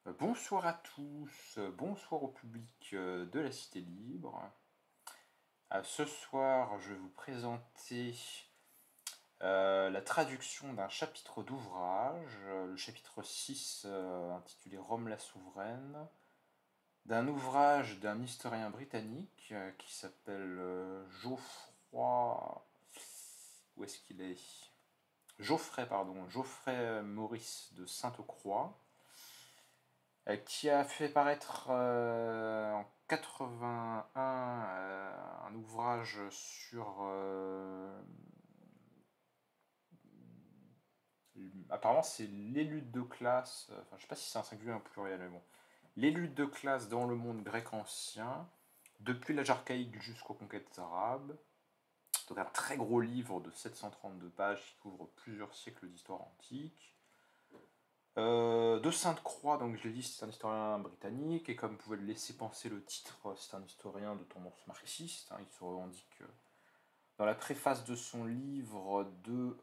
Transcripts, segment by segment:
Bonsoir à tous, bonsoir au public de la Cité Libre. Ce soir, je vais vous présenter la traduction d'un chapitre d'ouvrage, le chapitre 6 intitulé Rome la souveraine, d'un ouvrage d'un historien britannique qui s'appelle Geoffroy. Où est-ce qu'il est Geoffrey, pardon, Geoffrey Maurice de Sainte-Croix, qui a fait paraître en 81 un ouvrage sur apparemment c'est les luttes de classe, enfin je sais pas si c'est un singulier ou un pluriel, mais bon, les luttes de classe dans le monde grec ancien, depuis l'âge archaïque jusqu'aux conquêtes arabes. Donc un très gros livre de 732 pages qui couvre plusieurs siècles d'histoire antique. De Sainte-Croix, donc je l'ai dit, c'est un historien britannique, et comme vous pouvez le laisser penser le titre, c'est un historien de tendance marxiste. Il se revendique dans la préface de son livre de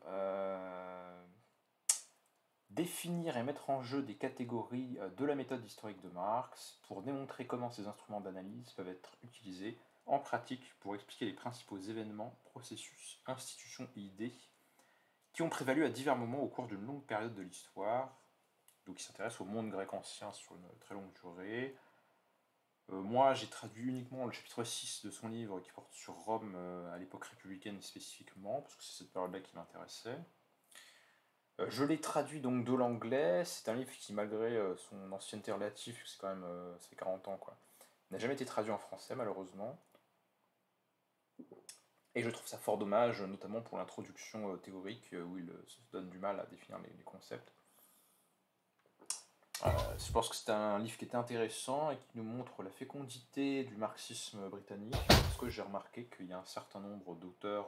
définir et mettre en jeu des catégories de la méthode historique de Marx pour démontrer comment ces instruments d'analyse peuvent être utilisés en pratique pour expliquer les principaux événements, processus, institutions et idées qui ont prévalu à divers moments au cours d'une longue période de l'histoire. Donc il s'intéresse au monde grec ancien sur une très longue durée. Moi, j'ai traduit uniquement le chapitre 6 de son livre qui porte sur Rome à l'époque républicaine spécifiquement, parce que c'est cette période-là qui m'intéressait. Je l'ai traduit donc de l'anglais. C'est un livre qui, malgré son ancienneté relative, c'est quand même c'est 40 ans, quoi, n'a jamais été traduit en français, malheureusement. Et je trouve ça fort dommage, notamment pour l'introduction théorique, où il se donne du mal à définir les concepts. Je pense que c'est un livre qui était intéressant et qui nous montre la fécondité du marxisme britannique, parce que j'ai remarqué qu'il y a un certain nombre d'auteurs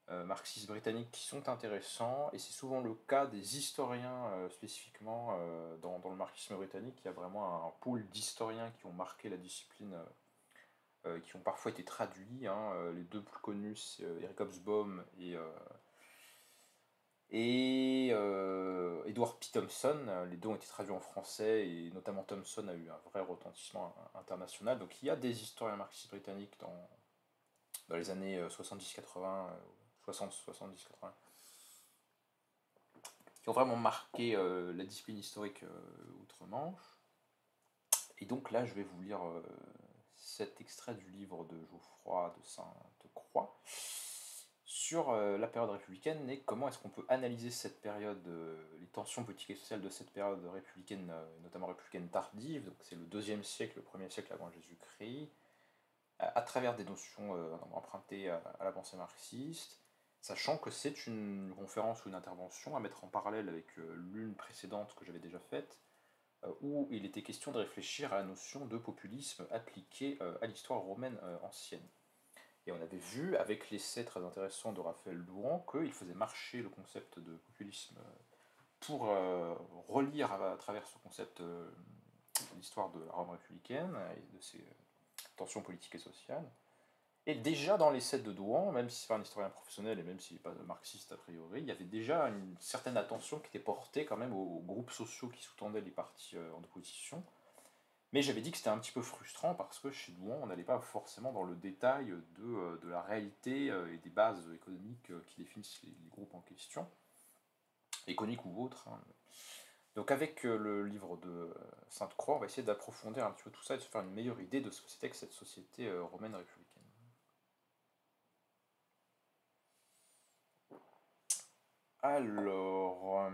marxistes britanniques qui sont intéressants, et c'est souvent le cas des historiens spécifiquement dans le marxisme britannique. Il y a vraiment un pool d'historiens qui ont marqué la discipline, qui ont parfois été traduits. Les deux plus connus, c'est Eric Hobsbawm et Edward P. Thompson. Les deux ont été traduits en français, et notamment Thompson a eu un vrai retentissement international. Donc il y a des historiens marxistes britanniques dans les années 70-80, 60-70-80, qui ont vraiment marqué la discipline historique outre-Manche. Et donc là, je vais vous lire cet extrait du livre de Geoffroy de Sainte-Croix sur la période républicaine et comment est-ce qu'on peut analyser cette période, les tensions politiques et sociales de cette période républicaine, notamment républicaine tardive, donc c'est le 2e siècle, le 1er siècle avant Jésus-Christ, à travers des notions empruntées à la pensée marxiste, sachant que c'est une conférence ou une intervention à mettre en parallèle avec l'une précédente que j'avais déjà faite, où il était question de réfléchir à la notion de populisme appliquée à l'histoire romaine ancienne. Et on avait vu, avec l'essai très intéressant de Raphaël Louan, qu'il faisait marcher le concept de populisme pour relire à travers ce concept l'histoire de la Rome républicaine et de ses tensions politiques et sociales. Et déjà dans l'essai de Douan, même si c'est pas un historien professionnel et même s'il n'est pas marxiste a priori, il y avait déjà une certaine attention qui était portée quand même aux groupes sociaux qui sous-tendaient les partis en opposition. Mais j'avais dit que c'était un petit peu frustrant parce que chez Douan, on n'allait pas forcément dans le détail de la réalité et des bases économiques qui définissent les groupes en question, économiques ou autres. Donc avec le livre de Sainte-Croix, on va essayer d'approfondir un petit peu tout ça et de se faire une meilleure idée de ce que c'était que cette société romaine républicaine. Alors,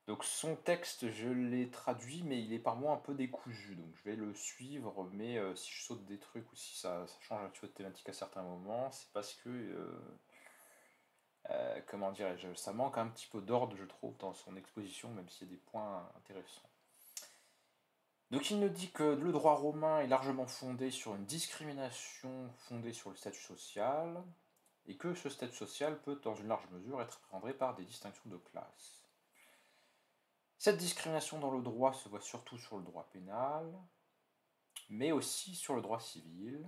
donc son texte, je l'ai traduit, mais il est par moi un peu décousu, donc je vais le suivre, mais si je saute des trucs ou si ça change un petit peu de thématique à certains moments, c'est parce que, comment dirais-je, ça manque un petit peu d'ordre, je trouve, dans son exposition, même s'il y a des points intéressants. Donc il nous dit que le droit romain est largement fondé sur une discrimination fondée sur le statut social, et que ce statut social peut, dans une large mesure, être appréhendé par des distinctions de classe. Cette discrimination dans le droit se voit surtout sur le droit pénal, mais aussi sur le droit civil,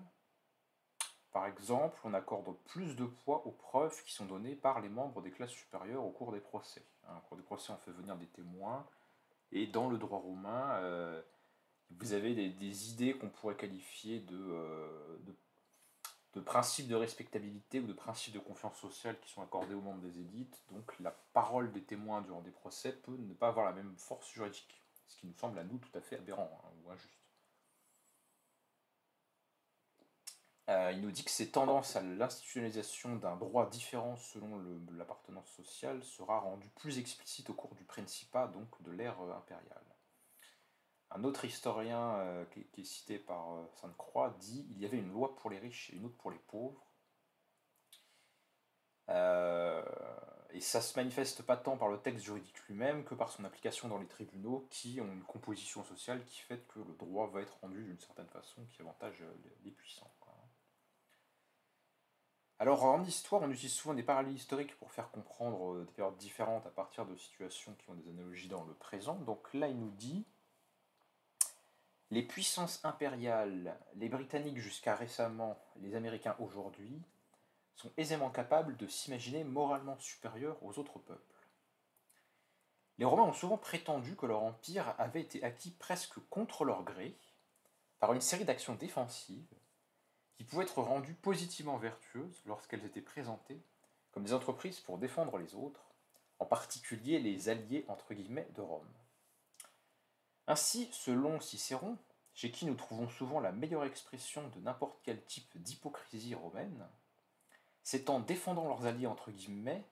Par exemple, on accorde plus de poids aux preuves qui sont données par les membres des classes supérieures au cours des procès. Au cours des procès, on fait venir des témoins, et dans le droit romain, vous avez des idées qu'on pourrait qualifier de principes de respectabilité ou de principes de confiance sociale qui sont accordés aux membres des élites. Donc la parole des témoins durant des procès peut ne pas avoir la même force juridique, ce qui nous semble à nous tout à fait aberrant ou injuste. Il nous dit que ces tendances à l'institutionnalisation d'un droit différent selon l'appartenance sociale sera rendue plus explicite au cours du Principat, donc de l'ère impériale. Un autre historien qui est cité par Sainte-Croix dit il y avait une loi pour les riches et une autre pour les pauvres. Et ça se manifeste pas tant par le texte juridique lui-même que par son application dans les tribunaux qui ont une composition sociale qui fait que le droit va être rendu d'une certaine façon qui avantage les puissants. Alors en histoire, on utilise souvent des parallèles historiques pour faire comprendre des périodes différentes à partir de situations qui ont des analogies dans le présent. Donc là, il nous dit les puissances impériales, les Britanniques jusqu'à récemment, les Américains aujourd'hui, sont aisément capables de s'imaginer moralement supérieurs aux autres peuples. Les Romains ont souvent prétendu que leur empire avait été acquis presque contre leur gré, par une série d'actions défensives, qui pouvaient être rendues positivement vertueuses lorsqu'elles étaient présentées comme des entreprises pour défendre les autres, en particulier les alliés entre guillemets de Rome. Ainsi, selon Cicéron, chez qui nous trouvons souvent la meilleure expression de n'importe quel type d'hypocrisie romaine, c'est en défendant leurs alliés entre guillemets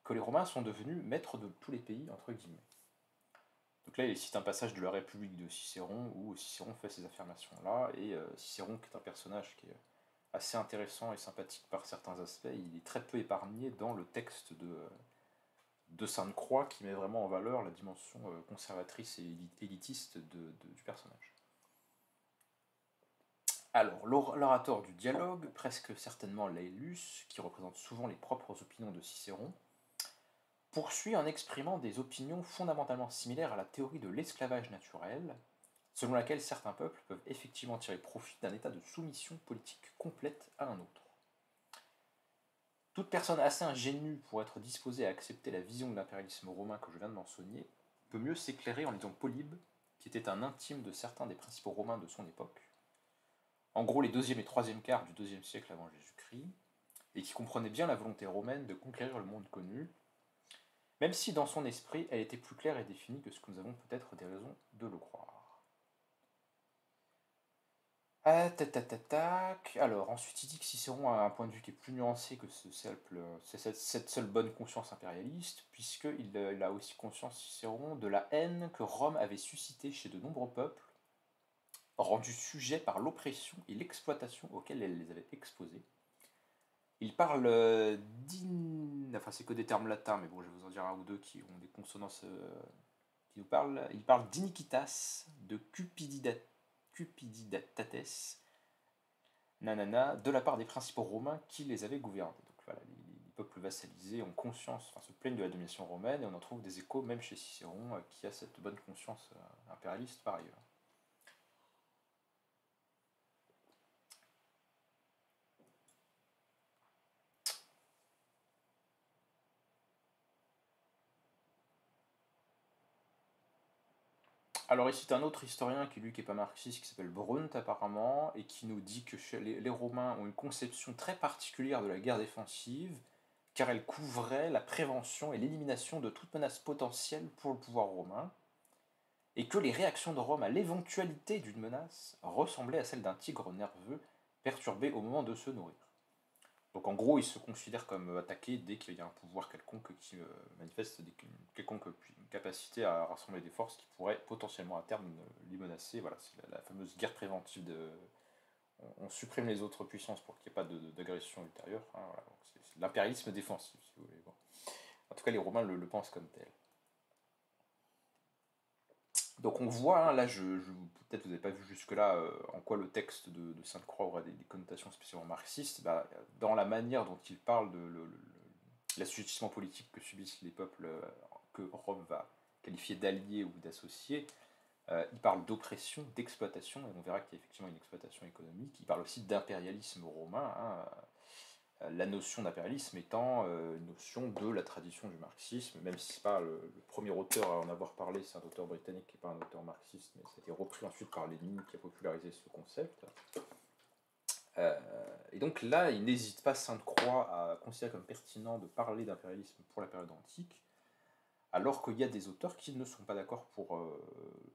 que les Romains sont devenus maîtres de tous les pays entre guillemets. Donc là, il cite un passage de la République de Cicéron où Cicéron fait ces affirmations-là, et Cicéron, qui est un personnage qui est assez intéressant et sympathique par certains aspects, il est très peu épargné dans le texte de Sainte-Croix qui met vraiment en valeur la dimension conservatrice et élitiste du personnage. Alors, l'orateur du dialogue, presque certainement Laelius, qui représente souvent les propres opinions de Cicéron, poursuit en exprimant des opinions fondamentalement similaires à la théorie de l'esclavage naturel, selon laquelle certains peuples peuvent effectivement tirer profit d'un état de soumission politique complète à un autre. Toute personne assez ingénue pour être disposée à accepter la vision de l'impérialisme romain que je viens de mentionner peut mieux s'éclairer en lisant Polybe, qui était un intime de certains des principaux romains de son époque, en gros les 2e et 3e quarts du 2e siècle avant Jésus-Christ, et qui comprenait bien la volonté romaine de conquérir le monde connu, même si dans son esprit elle était plus claire et définie que ce que nous avons peut-être des raisons de le croire. Alors, ensuite, il dit que Cicéron a un point de vue qui est plus nuancé que cette seule bonne conscience impérialiste, puisqu'il a aussi conscience, Cicéron, de la haine que Rome avait suscitée chez de nombreux peuples, rendus sujets par l'oppression et l'exploitation auxquelles elle les avait exposés. Il parle enfin c'est que des termes latins, mais bon, je vais vous en dire un ou deux qui ont des consonances qui nous parlent. Il parle d'iniquitas, de cupiditates, de la part des principaux romains qui les avaient gouvernés. Donc voilà, les peuples vassalisés ont conscience, enfin se plaignent de la domination romaine, et on en trouve des échos même chez Cicéron, qui a cette bonne conscience impérialiste par ailleurs. Alors il cite un autre historien qui lui qui est pas marxiste, qui s'appelle Brunt apparemment, et qui nous dit que les Romains ont une conception très particulière de la guerre défensive, car elle couvrait la prévention et l'élimination de toute menace potentielle pour le pouvoir romain, et que les réactions de Rome à l'éventualité d'une menace ressemblaient à celles d'un tigre nerveux perturbé au moment de se nourrir. Donc en gros, il se considère comme attaqué dès qu'il y a un pouvoir quelconque qui manifeste une quelconque capacité à rassembler des forces qui pourraient potentiellement à terme les menacer. Voilà, c'est la fameuse guerre préventive on supprime les autres puissances pour qu'il n'y ait pas d'agression ultérieure. Hein, voilà. C'est l'impérialisme défensif, si vous voulez. Bon. En tout cas, les Romains le pensent comme tel. Donc on voit, hein, là, peut-être vous n'avez pas vu jusque-là en quoi le texte de Sainte-Croix aurait des connotations spécialement marxistes, dans la manière dont il parle de l'assujettissement politique que subissent les peuples que Rome va qualifier d'alliés ou d'associés, Il parle d'oppression, d'exploitation, et on verra qu'il y a effectivement une exploitation économique. Il parle aussi d'impérialisme romain, hein, la notion d'impérialisme étant une notion de la tradition du marxisme, même si c'est pas le premier auteur à en avoir parlé, c'est un auteur britannique qui n'est pas un auteur marxiste, mais ça a été repris ensuite par Lénine qui a popularisé ce concept. Et donc là, il n'hésite pas, Sainte-Croix, à considérer comme pertinent de parler d'impérialisme pour la période antique, alors qu'il y a des auteurs qui ne sont pas d'accord pour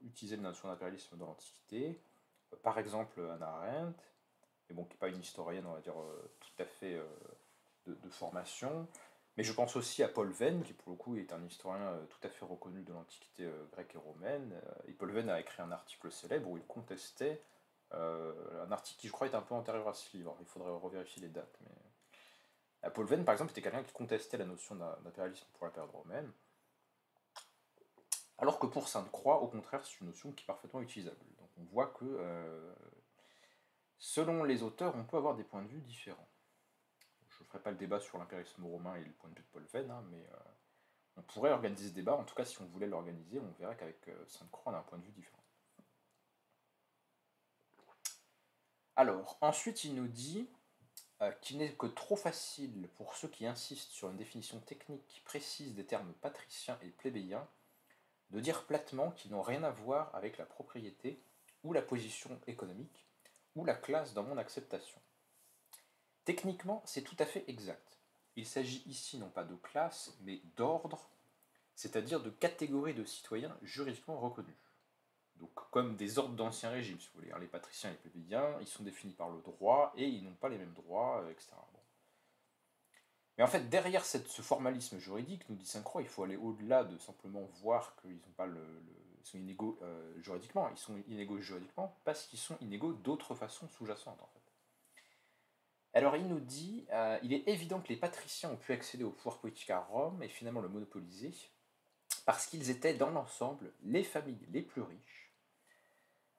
utiliser la notion d'impérialisme dans l'Antiquité. Par exemple, Hannah Arendt, mais bon, qui n'est pas une historienne, on va dire, tout à fait de formation. Mais je pense aussi à Paul Venn, qui pour le coup est un historien tout à fait reconnu de l'Antiquité grecque et romaine. Et Paul Venn a écrit un article célèbre où il contestait, un article qui je crois est un peu antérieur à ce livre, il faudrait revérifier les dates. Mais Paul Venn, par exemple, était quelqu'un qui contestait la notion d'impérialisme pour la période romaine, alors que pour Sainte-Croix, au contraire, c'est une notion qui est parfaitement utilisable. Donc on voit que, selon les auteurs, on peut avoir des points de vue différents. Je ne ferai pas le débat sur l'impérialisme romain et le point de vue de Paul Venn, hein, mais on pourrait organiser ce débat. En tout cas, si on voulait l'organiser, on verrait qu'avec Sainte-Croix, on a un point de vue différent. Alors, ensuite, il nous dit qu'il n'est que trop facile pour ceux qui insistent sur une définition technique précise des termes patricien et plébéien de dire platement qu'ils n'ont rien à voir avec la propriété ou la position économique ou la classe dans mon acceptation. Techniquement, c'est tout à fait exact. Il s'agit ici non pas de classe, mais d'ordre, c'est-à-dire de catégories de citoyens juridiquement reconnus. Donc comme des ordres d'Ancien Régime, si vous voulez. Les patriciens et les plébéiens, ils sont définis par le droit, et ils n'ont pas les mêmes droits, etc. Bon. Mais en fait, derrière ce formalisme juridique, nous dit Sainte-Croix, il faut aller au-delà de simplement voir qu'ils n'ont pas ils sont inégaux juridiquement. Ils sont inégaux juridiquement parce qu'ils sont inégaux d'autres façons sous-jacentes, en fait. Alors il nous dit, il est évident que les patriciens ont pu accéder au pouvoir politique à Rome et finalement le monopoliser, parce qu'ils étaient dans l'ensemble les familles les plus riches,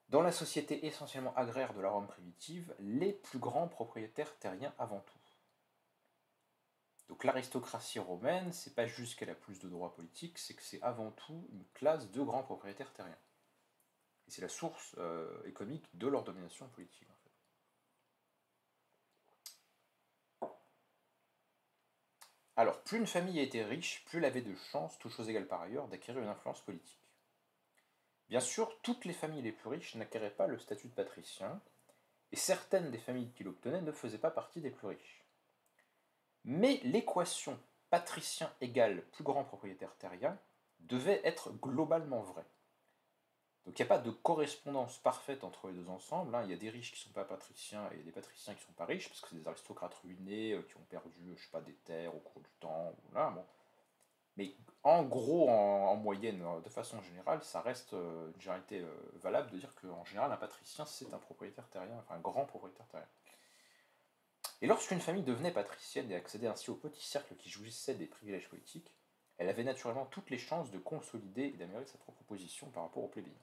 dans la société essentiellement agraire de la Rome primitive, les plus grands propriétaires terriens avant tout. Donc l'aristocratie romaine, c'est pas juste qu'elle a plus de droits politiques, c'est que c'est avant tout une classe de grands propriétaires terriens. Et c'est la source économique de leur domination politique. En fait. Alors, plus une famille était riche, plus elle avait de chances, toutes choses égales par ailleurs, d'acquérir une influence politique. Bien sûr, toutes les familles les plus riches n'acquéraient pas le statut de patricien, et certaines des familles qui l'obtenaient ne faisaient pas partie des plus riches. Mais l'équation patricien égale plus grand propriétaire terrien devait être globalement vraie. Donc il n'y a pas de correspondance parfaite entre les deux ensembles. Il y a des riches qui ne sont pas patriciens et des patriciens qui ne sont pas riches, parce que c'est des aristocrates ruinés qui ont perdu, je sais pas, des terres au cours du temps. Là, bon. Mais en gros, en moyenne, de façon générale, ça reste une généralité valable de dire qu'en général, un patricien, c'est un propriétaire terrien, enfin un grand propriétaire terrien. Et lorsqu'une famille devenait patricienne et accédait ainsi au petit cercle qui jouissait des privilèges politiques, elle avait naturellement toutes les chances de consolider et d'améliorer sa propre position par rapport aux plébéiens.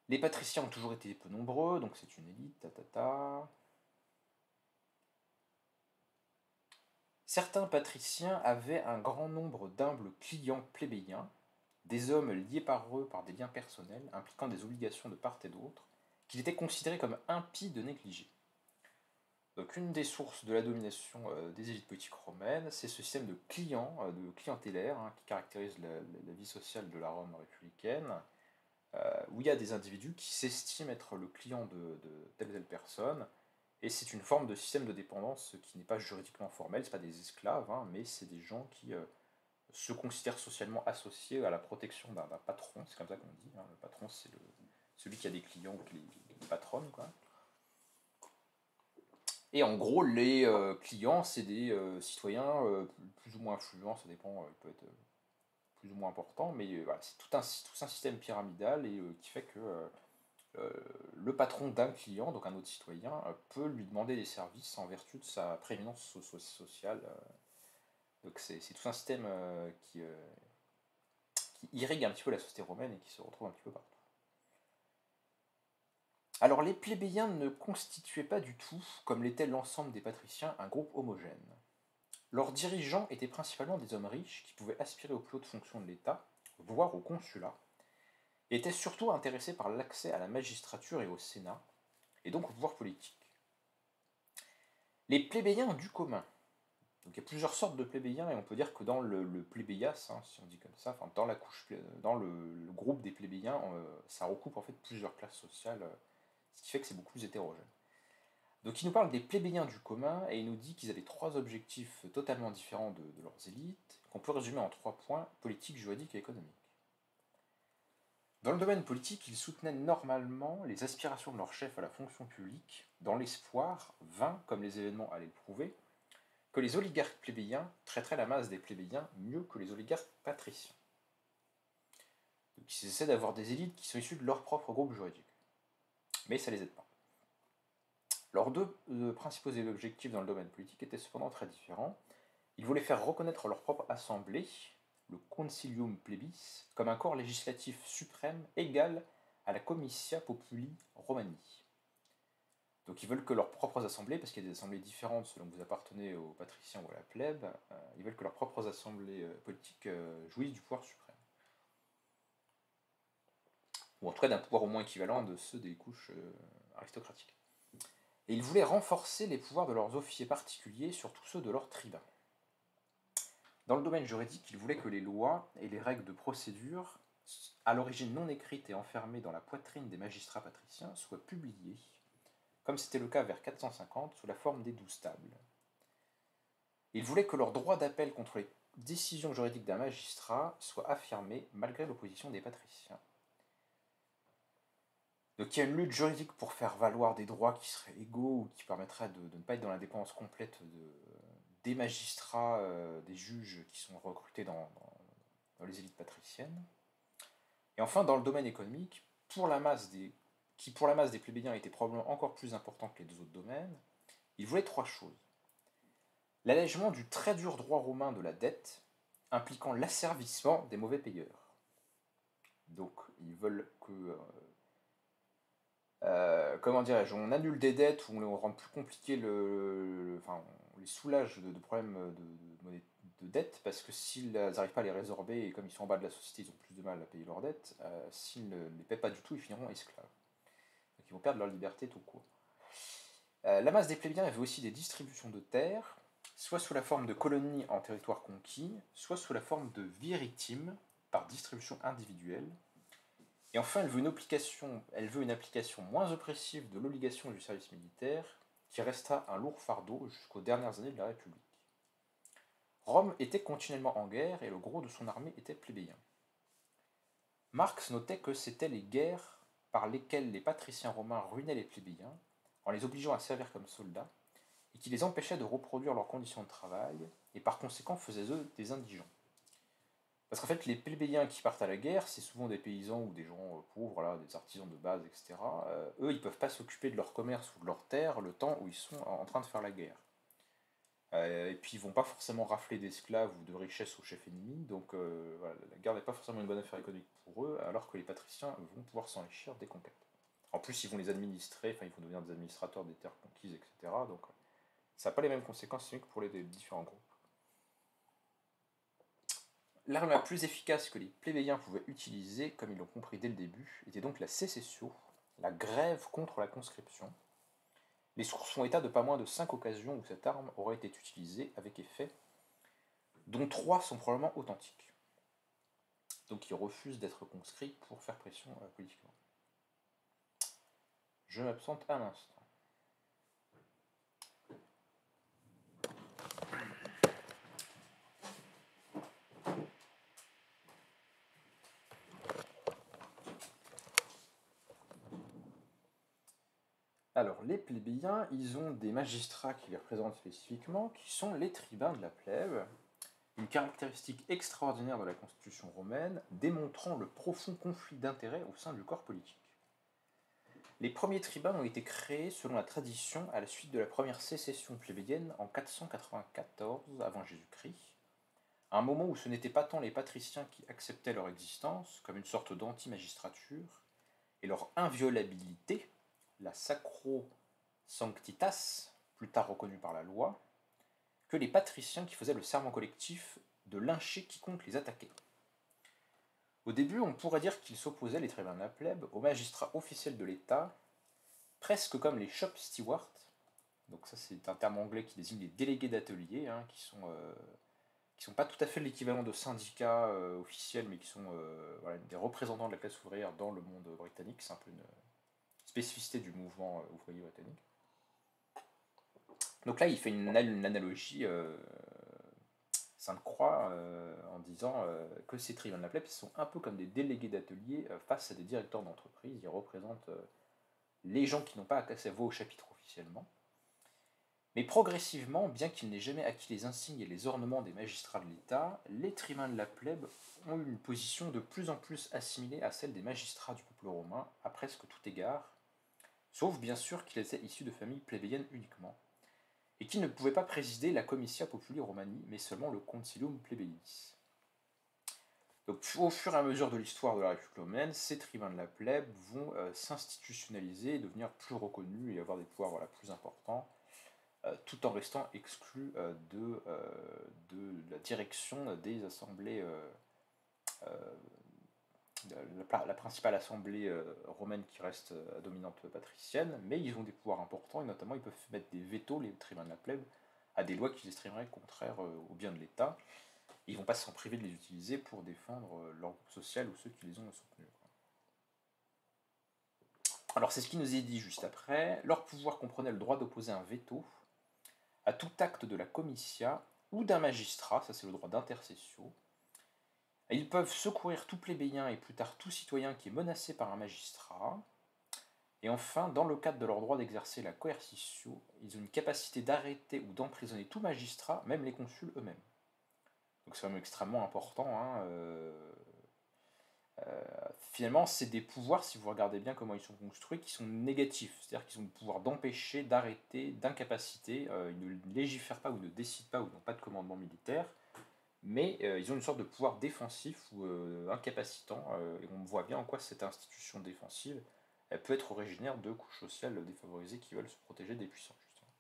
Les patriciens ont toujours été peu nombreux, donc c'est une élite, Certains patriciens avaient un grand nombre d'humbles clients plébéiens, des hommes liés par eux par des liens personnels, impliquant des obligations de part et d'autre, qu'il était considéré comme impie de négliger. Donc une des sources de la domination des élites politiques romaines, c'est ce système de clients, de clientélaire, qui caractérise la vie sociale de la Rome républicaine, où il y a des individus qui s'estiment être le client de telle ou telle personne, et c'est une forme de système de dépendance qui n'est pas juridiquement formel, ce pas des esclaves, mais c'est des gens qui se considèrent socialement associés à la protection d'un patron, c'est comme ça qu'on dit, le patron c'est celui qui a des clients ou qui les patronne, quoi. Et en gros, les clients, c'est des citoyens plus ou moins influents, ça dépend, il peut être plus ou moins important, mais voilà, c'est tout un système pyramidal et qui fait que le patron d'un client, donc un autre citoyen, peut lui demander des services en vertu de sa prééminence sociale. Donc c'est tout un système qui irrigue un petit peu la société romaine et qui se retrouve un petit peu partout. Alors les plébéiens ne constituaient pas du tout, comme l'était l'ensemble des patriciens, un groupe homogène. Leurs dirigeants étaient principalement des hommes riches qui pouvaient aspirer aux plus hautes fonctions de l'État, voire au consulat, et étaient surtout intéressés par l'accès à la magistrature et au Sénat, et donc au pouvoir politique. Les plébéiens du commun. Donc il y a plusieurs sortes de plébéiens, et on peut dire que dans le plébéias, hein, si on dit comme ça, enfin, dans le groupe des plébéiens, ça recoupe en fait plusieurs classes sociales, ce qui fait que c'est beaucoup plus hétérogène. Donc il nous parle des plébéiens du commun, et il nous dit qu'ils avaient trois objectifs totalement différents de leurs élites, qu'on peut résumer en 3 points, politique, juridique et économique. Dans le domaine politique, ils soutenaient normalement les aspirations de leurs chefs à la fonction publique, dans l'espoir, vain comme les événements allaient le prouver, que les oligarques plébéiens traiteraient la masse des plébéiens mieux que les oligarques patriciens. Donc ils essaient d'avoir des élites qui sont issues de leur propre groupe juridique. Mais ça ne les aide pas. Leurs deux principaux objectifs dans le domaine politique étaient cependant très différents. Ils voulaient faire reconnaître leur propre assemblée, le Concilium Plebis, comme un corps législatif suprême égal à la Comitia Populi Romani. Donc ils veulent que leurs propres assemblées, parce qu'il y a des assemblées différentes selon que vous appartenez aux patriciens ou à la plèbe, ils veulent que leurs propres assemblées politiques jouissent du pouvoir suprême. Ou en tout cas d'un pouvoir au moins équivalent de ceux des couches aristocratiques. Et ils voulaient renforcer les pouvoirs de leurs officiers particuliers, surtout ceux de leurs tribuns. Dans le domaine juridique, ils voulaient que les lois et les règles de procédure, à l'origine non écrites et enfermées dans la poitrine des magistrats patriciens, soient publiées, comme c'était le cas vers 450, sous la forme des 12 tables. Ils voulaient que leur droit d'appel contre les décisions juridiques d'un magistrat soit affirmé malgré l'opposition des patriciens. Donc il y a une lutte juridique pour faire valoir des droits qui seraient égaux ou qui permettraient de ne pas être dans l'indépendance complète des magistrats, des juges qui sont recrutés dans les élites patriciennes. Et enfin, dans le domaine économique, pour la masse des plébéiens était probablement encore plus important que les deux autres domaines, ils voulaient 3 choses. L'allègement du très dur droit romain de la dette, impliquant l'asservissement des mauvais payeurs. Donc, ils veulent que comment dirais-je, on annule des dettes ou on rend plus compliqué enfin, on les soulage de problèmes de dette, parce que s'ils n'arrivent pas à les résorber, et comme ils sont en bas de la société, ils ont plus de mal à payer leurs dettes, s'ils ne les paient pas du tout, ils finiront esclaves. Donc ils vont perdre leur liberté tout court. La masse des plébéiens avait aussi des distributions de terres, soit sous la forme de colonies en territoire conquis, soit sous la forme de viritimes, par distribution individuelle. Et enfin, elle veut une application moins oppressive de l'obligation du service militaire, qui resta un lourd fardeau jusqu'aux dernières années de la République. Rome était continuellement en guerre et le gros de son armée était plébéien. Marx notait que c'étaient les guerres par lesquelles les patriciens romains ruinaient les plébéiens, en les obligeant à servir comme soldats, et qui les empêchaient de reproduire leurs conditions de travail, et par conséquent faisaient d'eux des indigents. Parce qu'en fait, les plébéiens qui partent à la guerre, c'est souvent des paysans ou des gens pauvres, là, des artisans de base, etc. Eux, ils ne peuvent pas s'occuper de leur commerce ou de leur terre le temps où ils sont en train de faire la guerre. Et puis, ils vont pas forcément rafler d'esclaves ou de richesses au chef ennemi, donc voilà, la guerre n'est pas forcément une bonne affaire économique pour eux, alors que les patriciens vont pouvoir s'enrichir des conquêtes. En plus, ils vont les administrer, enfin, ils vont devenir des administrateurs des terres conquises, etc. Donc, ça n'a pas les mêmes conséquences que pour les différents groupes. L'arme la plus efficace que les plébéiens pouvaient utiliser, comme ils l'ont compris dès le début, était donc la sécessio, la grève contre la conscription. Les sources font état de pas moins de 5 occasions où cette arme aurait été utilisée avec effet, dont 3 sont probablement authentiques. Donc ils refusent d'être conscrits pour faire pression politiquement. Je m'absente un instant. Alors, les plébéiens, ils ont des magistrats qui les représentent spécifiquement, qui sont les tribuns de la plèbe, une caractéristique extraordinaire de la constitution romaine, démontrant le profond conflit d'intérêts au sein du corps politique. Les premiers tribuns ont été créés selon la tradition à la suite de la première sécession plébéienne en 494 avant Jésus-Christ, à un moment où ce n'étaient pas tant les patriciens qui acceptaient leur existence comme une sorte d'anti-magistrature, et leur inviolabilité, la sacro-sanctitas, plus tard reconnue par la loi, que les patriciens qui faisaient le serment collectif de lyncher quiconque les attaquait. Au début, on pourrait dire qu'ils s'opposaient, les tribuns de la plèbe, aux magistrats officiels de l'État, presque comme les shop stewards. Donc ça, c'est un terme anglais qui désigne les délégués d'atelier, hein, qui sont pas tout à fait l'équivalent de syndicats officiels, mais qui sont voilà, des représentants de la classe ouvrière dans le monde britannique. C'est un peu une spécificité du mouvement ouvrier britannique. Donc là, il fait une analogie Sainte-Croix en disant que ces tribuns de la plèbe sont un peu comme des délégués d'atelier face à des directeurs d'entreprise. Ils représentent les gens qui n'ont pas accès à voix au chapitre officiellement. Mais progressivement, bien qu'ils n'aient jamais acquis les insignes et les ornements des magistrats de l'État, les tribuns de la plèbe ont eu une position de plus en plus assimilée à celle des magistrats du peuple romain, à presque tout égard, sauf bien sûr qu'ils étaient issus de familles plébéiennes uniquement, et qui ne pouvaient pas présider la Comitia Populi Romani, mais seulement le Concilium Plebeiis. Donc, au fur et à mesure de l'histoire de la République romaine, ces tribuns de la plèbe vont s'institutionnaliser, devenir plus reconnus et avoir des pouvoirs plus importants, tout en restant exclus de la direction des assemblées, la principale assemblée romaine qui reste à dominante patricienne, mais ils ont des pouvoirs importants, et notamment ils peuvent mettre des vétos, les tribuns de la plèbe, à des lois qu'ils estimeraient contraires au bien de l'État. Ils ne vont pas s'en priver de les utiliser pour défendre leur groupe social ou ceux qui les ont soutenus. Alors c'est ce qui nous est dit juste après. Leur pouvoir comprenait le droit d'opposer un veto à tout acte de la comitia ou d'un magistrat, ça c'est le droit d'intercession. Ils peuvent secourir tout plébéien et plus tard tout citoyen qui est menacé par un magistrat. Et enfin, dans le cadre de leur droit d'exercer la coercition, ils ont une capacité d'arrêter ou d'emprisonner tout magistrat, même les consuls eux-mêmes. Donc c'est vraiment extrêmement important. Finalement, c'est des pouvoirs, si vous regardez bien comment ils sont construits, qui sont négatifs. C'est-à-dire qu'ils ont le pouvoir d'empêcher, d'arrêter, d'incapaciter. Ils ne légifèrent pas ou ne décident pas ou n'ont pas de commandement militaire. Mais ils ont une sorte de pouvoir défensif ou incapacitant. Et on voit bien en quoi cette institution défensive elle peut être originaire de couches sociales défavorisées qui veulent se protéger des puissants, justement.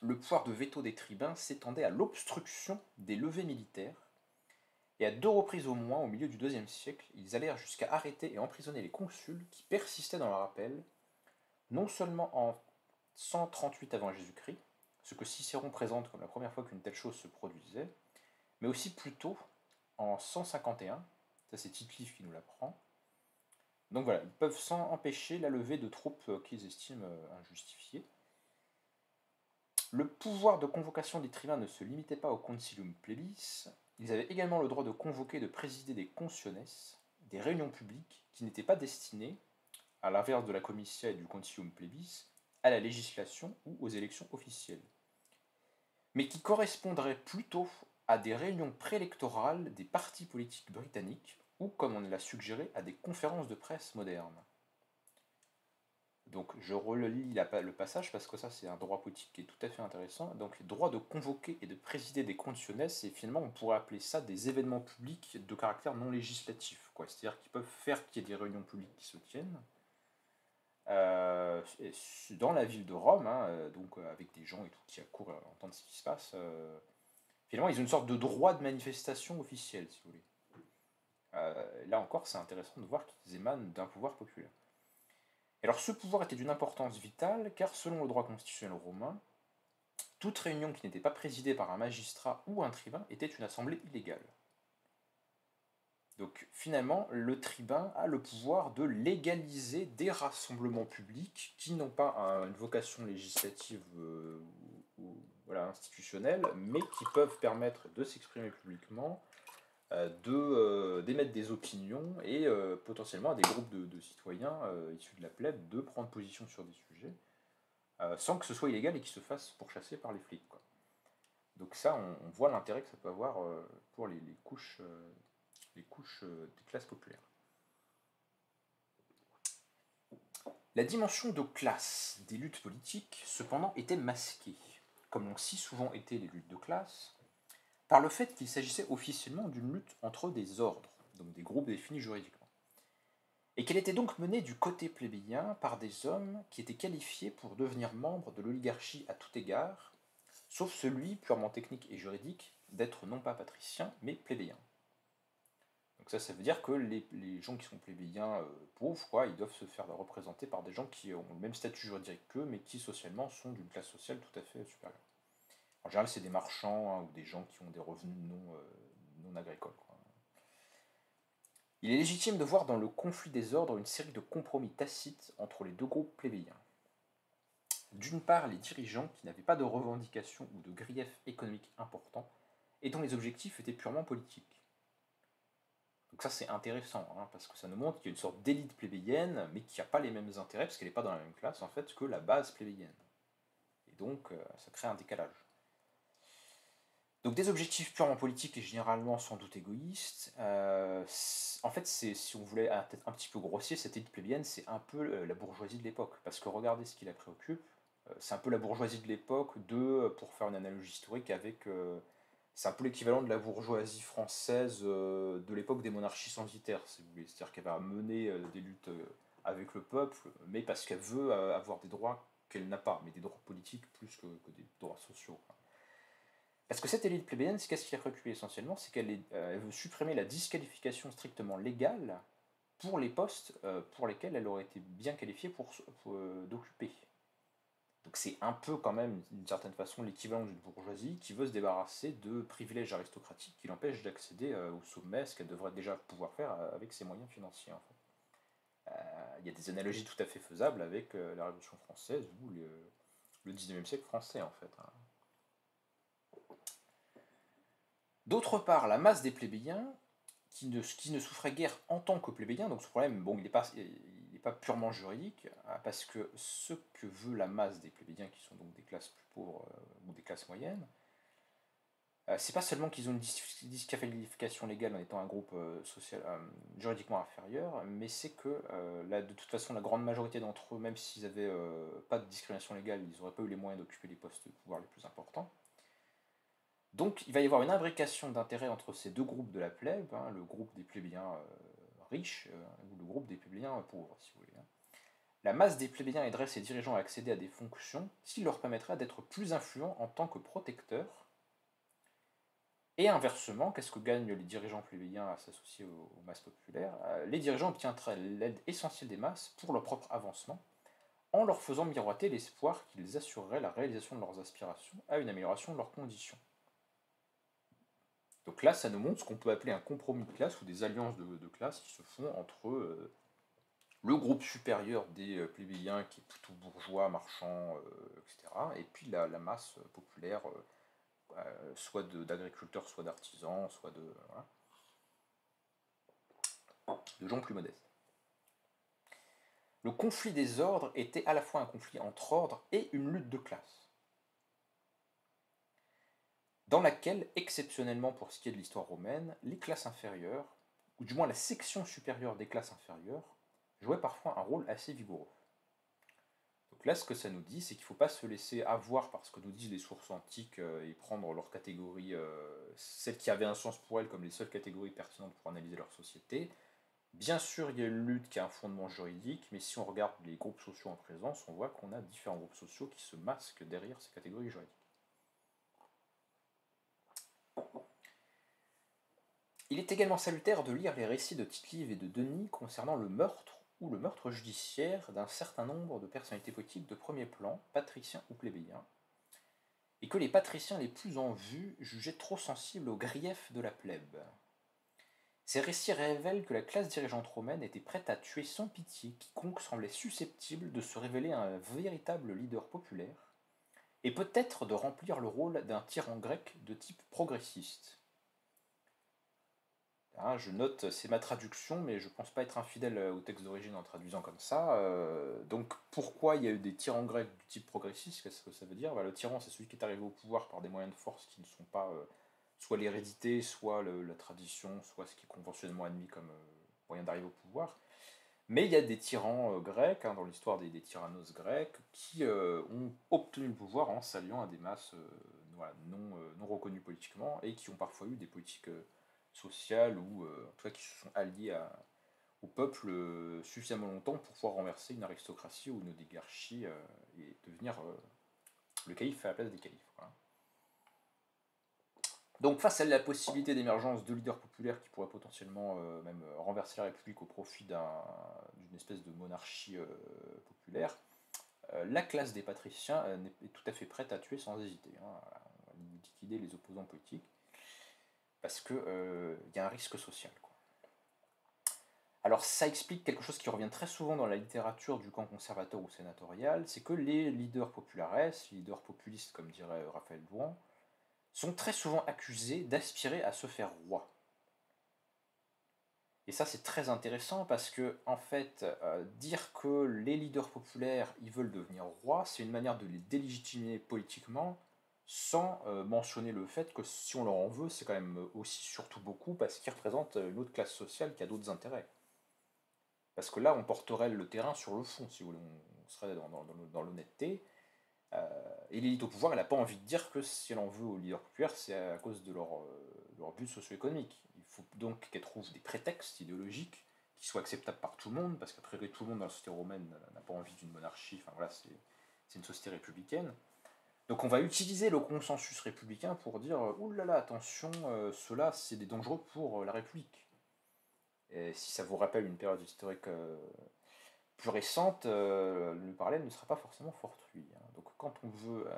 Le pouvoir de veto des tribuns s'étendait à l'obstruction des levées militaires, et à 2 reprises au moins, au milieu du IIe siècle, ils allèrent jusqu'à arrêter et emprisonner les consuls qui persistaient dans leur appel, non seulement en 138 avant Jésus-Christ, ce que Cicéron présente comme la première fois qu'une telle chose se produisait, mais aussi plus tôt, en 151, ça c'est Tite-Live qui nous l'apprend. Donc voilà, ils peuvent sans empêcher la levée de troupes qu'ils estiment injustifiées. Le pouvoir de convocation des tribuns ne se limitait pas au concilium plebis, ils avaient également le droit de convoquer et de présider des conciones, des réunions publiques qui n'étaient pas destinées, à l'inverse de la comitia et du concilium plebis, à la législation ou aux élections officielles, mais qui correspondraient plutôt à des réunions préélectorales des partis politiques britanniques ou, comme on l'a suggéré, à des conférences de presse modernes. Donc je relis le passage parce que ça c'est un droit politique qui est tout à fait intéressant. Donc le droit de convoquer et de présider des conditionnes, et finalement on pourrait appeler ça des événements publics de caractère non législatif. C'est-à-dire qu'ils peuvent faire qu'il y ait des réunions publiques qui se tiennent dans la ville de Rome, donc avec des gens et tout qui accourent à entendre ce qui se passe. Finalement ils ont une sorte de droit de manifestation officiel, si vous voulez. Là encore c'est intéressant de voir qu'ils émanent d'un pouvoir populaire. Alors ce pouvoir était d'une importance vitale, car selon le droit constitutionnel romain, toute réunion qui n'était pas présidée par un magistrat ou un tribun était une assemblée illégale. Donc finalement, le tribun a le pouvoir de légaliser des rassemblements publics qui n'ont pas une vocation législative ou institutionnelle, mais qui peuvent permettre de s'exprimer publiquement, d'émettre des opinions et potentiellement à des groupes de citoyens issus de la plèbe de prendre position sur des sujets sans que ce soit illégal et qu'ils se fassent pourchasser par les flics. Donc ça, on voit l'intérêt que ça peut avoir pour les couches des classes populaires. La dimension de classe des luttes politiques, cependant, était masquée, comme l'ont si souvent été les luttes de classe, par le fait qu'il s'agissait officiellement d'une lutte entre des ordres, donc des groupes définis juridiquement, et qu'elle était donc menée du côté plébéien par des hommes qui étaient qualifiés pour devenir membres de l'oligarchie à tout égard, sauf celui purement technique et juridique d'être non pas patricien, mais plébéien. Donc ça veut dire que les gens qui sont plébéiens pauvres, quoi, ils doivent se faire représenter par des gens qui ont le même statut juridique qu'eux, mais qui socialement sont d'une classe sociale tout à fait supérieure. En général, c'est des marchands, hein, ou des gens qui ont des revenus non agricoles, quoi. Il est légitime de voir dans le conflit des ordres une série de compromis tacites entre les deux groupes plébéiens. D'une part, les dirigeants qui n'avaient pas de revendications ou de griefs économiques importants et dont les objectifs étaient purement politiques. Donc ça c'est intéressant, hein, parce que ça nous montre qu'il y a une sorte d'élite plébéienne, mais qui n'a pas les mêmes intérêts, parce qu'elle n'est pas dans la même classe en fait que la base plébéienne. Et donc ça crée un décalage. Donc des objectifs purement politiques et généralement sans doute égoïstes. En fait, si on voulait être un petit peu grossier, cette élite plébéienne, c'est un peu la bourgeoisie de l'époque. Parce que regardez ce qui la préoccupe. C'est un peu la bourgeoisie de l'époque, pour faire une analogie historique avec... c'est un peu l'équivalent de la bourgeoisie française de l'époque des monarchies censitaires, si vous voulez. C'est-à-dire qu'elle va mener des luttes avec le peuple, mais parce qu'elle veut avoir des droits qu'elle n'a pas, mais des droits politiques plus que des droits sociaux. Parce que cette élite plébéienne, qu'est-ce qui la préoccupe essentiellement? C'est qu'elle elle veut supprimer la disqualification strictement légale pour les postes pour lesquels elle aurait été bien qualifiée d'occuper. Donc c'est un peu quand même, d'une certaine façon, l'équivalent d'une bourgeoisie qui veut se débarrasser de privilèges aristocratiques qui l'empêchent d'accéder au sommet, ce qu'elle devrait déjà pouvoir faire avec ses moyens financiers. En fait. Il y a des analogies tout à fait faisables avec la Révolution française ou le 19e siècle français, en fait. Hein. D'autre part, la masse des plébéiens, qui ne souffrait guère en tant que plébéiens, donc ce problème, bon, il n'est pas purement juridique, parce que ce que veut la masse des plébéiens, qui sont donc des classes plus pauvres ou des classes moyennes, c'est pas seulement qu'ils ont une disqualification légale en étant un groupe social, juridiquement inférieur, mais c'est que de toute façon la grande majorité d'entre eux, même s'ils n'avaient pas de discrimination légale, ils n'auraient pas eu les moyens d'occuper les postes de pouvoir les plus importants. Donc il va y avoir une imbrication d'intérêts entre ces deux groupes de la plèbe, hein, le groupe des plébéiens riches ou le groupe des plébéiens pauvres, si vous voulez. Hein. La masse des plébéiens aiderait ces dirigeants à accéder à des fonctions qui leur permettraient d'être plus influents en tant que protecteurs. Et inversement, qu'est-ce que gagnent les dirigeants plébéiens à s'associer aux masses populaires? Les dirigeants obtiendraient l'aide essentielle des masses pour leur propre avancement, en leur faisant miroiter l'espoir qu'ils assureraient la réalisation de leurs aspirations à une amélioration de leurs conditions. Donc là, ça nous montre ce qu'on peut appeler un compromis de classe ou des alliances de classe qui se font entre le groupe supérieur des plébéiens qui est plutôt bourgeois, marchand, etc. Et puis la masse populaire, soit d'agriculteurs, soit d'artisans, soit de gens plus modestes. Le conflit des ordres était à la fois un conflit entre ordres et une lutte de classe, dans laquelle, exceptionnellement pour ce qui est de l'histoire romaine, les classes inférieures, ou du moins la section supérieure des classes inférieures, jouaient parfois un rôle assez vigoureux. Donc là, ce que ça nous dit, c'est qu'il ne faut pas se laisser avoir par ce que nous disent les sources antiques et prendre leurs catégories, celles qui avaient un sens pour elles, comme les seules catégories pertinentes pour analyser leur société. Bien sûr, il y a une lutte qui a un fondement juridique, mais si on regarde les groupes sociaux en présence, on voit qu'on a différents groupes sociaux qui se masquent derrière ces catégories juridiques. Il est également salutaire de lire les récits de Tite-Live et de Denis concernant le meurtre ou le meurtre judiciaire d'un certain nombre de personnalités politiques de premier plan, patriciens ou plébéiens, et que les patriciens les plus en vue jugeaient trop sensibles aux griefs de la plèbe. Ces récits révèlent que la classe dirigeante romaine était prête à tuer sans pitié quiconque semblait susceptible de se révéler un véritable leader populaire, et peut-être de remplir le rôle d'un tyran grec de type progressiste. Hein, je note, c'est ma traduction, mais je ne pense pas être infidèle au texte d'origine en traduisant comme ça. Donc pourquoi il y a eu des tyrans grecs du type progressiste? Qu'est-ce que ça veut dire? Le tyran, c'est celui qui est arrivé au pouvoir par des moyens de force qui ne sont pas soit l'hérédité, soit la tradition, soit ce qui est conventionnellement admis comme moyen d'arriver au pouvoir. Mais il y a des tyrans grecs, hein, dans l'histoire des tyrannos grecs, qui ont obtenu le pouvoir en s'alliant à des masses non reconnues politiquement et qui ont parfois eu des politiques sociales ou en tout cas qui se sont alliés au peuple suffisamment longtemps pour pouvoir renverser une aristocratie ou une oligarchie et devenir le calife à la place des califes. Voilà. Donc face à la possibilité d'émergence de leaders populaires qui pourraient potentiellement même renverser la République au profit d'une espèce de monarchie populaire, la classe des patriciens est tout à fait prête à tuer sans hésiter, hein, à liquider les opposants politiques, parce qu'il y a un risque social, quoi. Alors ça explique quelque chose qui revient très souvent dans la littérature du camp conservateur ou sénatorial, c'est que les leaders populares, les leaders populistes comme dirait Raphaël Bouan, sont très souvent accusés d'aspirer à se faire roi. Et ça c'est très intéressant parce que en fait dire que les leaders populaires ils veulent devenir rois, c'est une manière de les délégitimer politiquement sans mentionner le fait que si on leur en veut, c'est quand même aussi surtout beaucoup parce qu'ils représentent une autre classe sociale qui a d'autres intérêts. Parce que là, on porterait le terrain sur le fond, si vous voulez, on serait dans l'honnêteté. Et l'élite au pouvoir, elle n'a pas envie de dire que si elle en veut aux leaders populaires, c'est à cause de leur but socio-économique. Il faut donc qu'elle trouve des prétextes idéologiques qui soient acceptables par tout le monde, parce qu'après tout le monde dans la société romaine n'a pas envie d'une monarchie, enfin voilà, c'est une société républicaine. Donc on va utiliser le consensus républicain pour dire ouh là là, attention, ceux-là c'est des dangereux pour la République. Et si ça vous rappelle une période historique plus récente, le parallèle ne sera pas forcément fortuit, hein. Donc quand on veut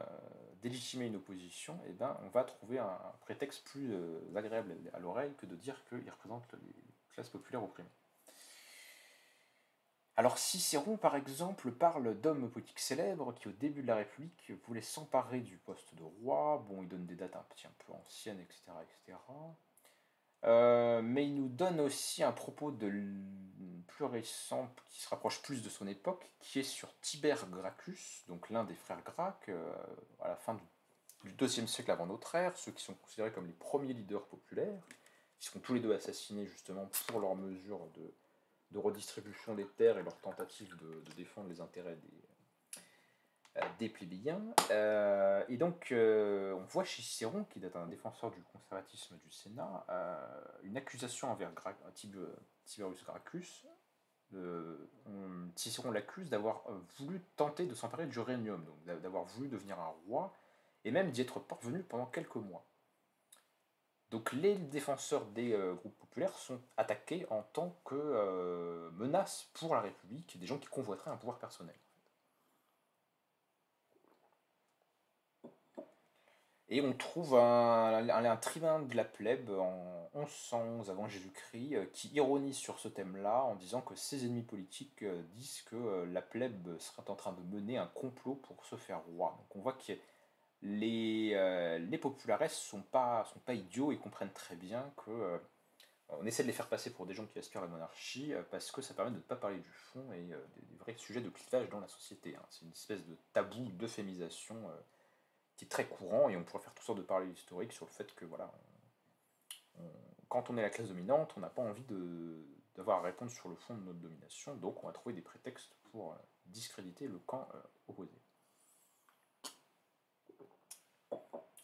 délégitimer une opposition, eh ben, on va trouver un prétexte plus agréable à l'oreille que de dire qu'il représente les classes populaires opprimées. Alors Cicéron, par exemple, parle d'hommes politiques célèbres qui, au début de la République, voulaient s'emparer du poste de roi. Bon, il donne des dates un petit un peu anciennes, etc. etc. Mais il nous donne aussi un propos plus récent qui se rapproche plus de son époque, qui est sur Tibère Gracchus, donc l'un des frères Gracques, à la fin du IIe siècle avant notre ère, ceux qui sont considérés comme les premiers leaders populaires, qui seront tous les deux assassinés justement pour leur mesure de redistribution des terres et leur tentative de défendre les intérêts des plébéiens. Et donc, on voit chez Cicéron, qui est un défenseur du conservatisme du Sénat, une accusation envers Tiberius Gracchus. Cicéron l'accuse d'avoir voulu tenter de s'emparer du Rhénium, donc d'avoir voulu devenir un roi, et même d'y être parvenu pendant quelques mois. Donc les défenseurs des groupes populaires sont attaqués en tant que menace pour la République, des gens qui convoiteraient un pouvoir personnel. Et on trouve un tribun de la plèbe en 1111 avant Jésus-Christ qui ironise sur ce thème-là en disant que ses ennemis politiques disent que la plèbe serait en train de mener un complot pour se faire roi. Donc on voit que les populares sont pas idiots et comprennent très bien que on essaie de les faire passer pour des gens qui aspirent à la monarchie parce que ça permet de ne pas parler du fond et des vrais sujets de clivage dans la société, hein. C'est une espèce de tabou, d'euphémisation qui est très courant, et on pourrait faire toutes sortes de parallèles historiques sur le fait que voilà, quand on est la classe dominante, on n'a pas envie d'avoir à répondre sur le fond de notre domination, donc on va trouver des prétextes pour discréditer le camp opposé.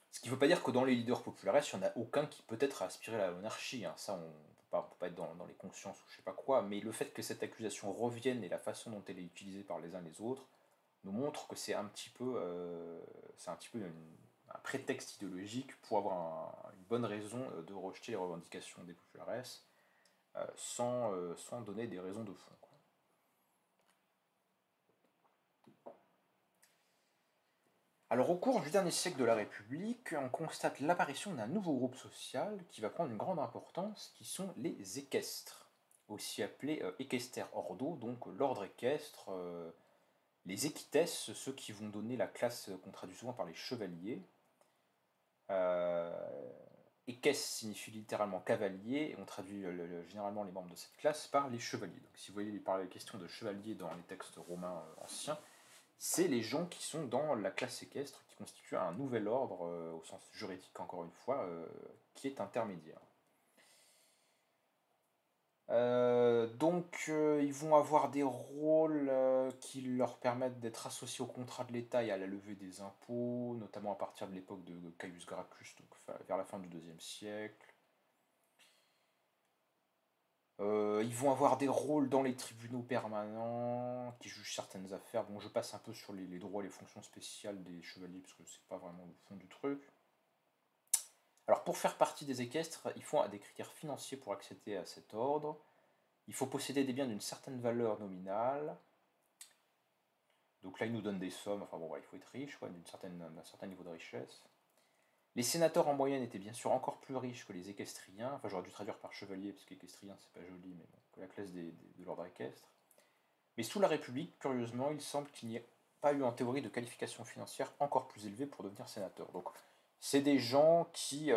Ce qui ne veut pas dire que dans les leaders populaires, il n'y en a aucun qui peut-être a aspiré à la monarchie, hein. Ça, on ne peut pas être dans les consciences ou je sais pas quoi, mais le fait que cette accusation revienne et la façon dont elle est utilisée par les uns et les autres nous montre que c'est un petit peu un prétexte idéologique pour avoir une bonne raison de rejeter les revendications des populares sans donner des raisons de fond, quoi. Alors au cours du dernier siècle de la République, on constate l'apparition d'un nouveau groupe social qui va prendre une grande importance, qui sont les équestres, aussi appelés équester ordo, donc l'ordre équestre, les équites, ceux qui vont donner la classe qu'on traduit souvent par les chevaliers. Équestre signifie littéralement cavalier, et on traduit généralement les membres de cette classe par les chevaliers. Donc si vous voyez par les questions de chevaliers dans les textes romains anciens, c'est les gens qui sont dans la classe équestre, qui constituent un nouvel ordre, au sens juridique encore une fois, qui est intermédiaire. Donc ils vont avoir des rôles qui leur permettent d'être associés au contrat de l'État et à la levée des impôts, notamment à partir de l'époque de Caius Gracchus, donc vers la fin du IIe siècle. Ils vont avoir des rôles dans les tribunaux permanents qui jugent certaines affaires. Bon, je passe un peu sur les droits et les fonctions spéciales des chevaliers parce que c'est pas vraiment le fond du truc. Alors Alors, pour faire partie des équestres, il faut des critères financiers pour accéder à cet ordre. Il faut posséder des biens d'une certaine valeur nominale. Donc là, il nous donne des sommes. Enfin bon, il faut être riche, d'un certain niveau de richesse. Les sénateurs en moyenne étaient bien sûr encore plus riches que les équestriens. Enfin, j'aurais dû traduire par chevalier, parce qu'équestrien, c'est pas joli, mais bon, que la classe de l'ordre équestre. Mais sous la République, curieusement, il semble qu'il n'y ait pas eu en théorie de qualification financière encore plus élevée pour devenir sénateur. Donc, c'est des gens qui,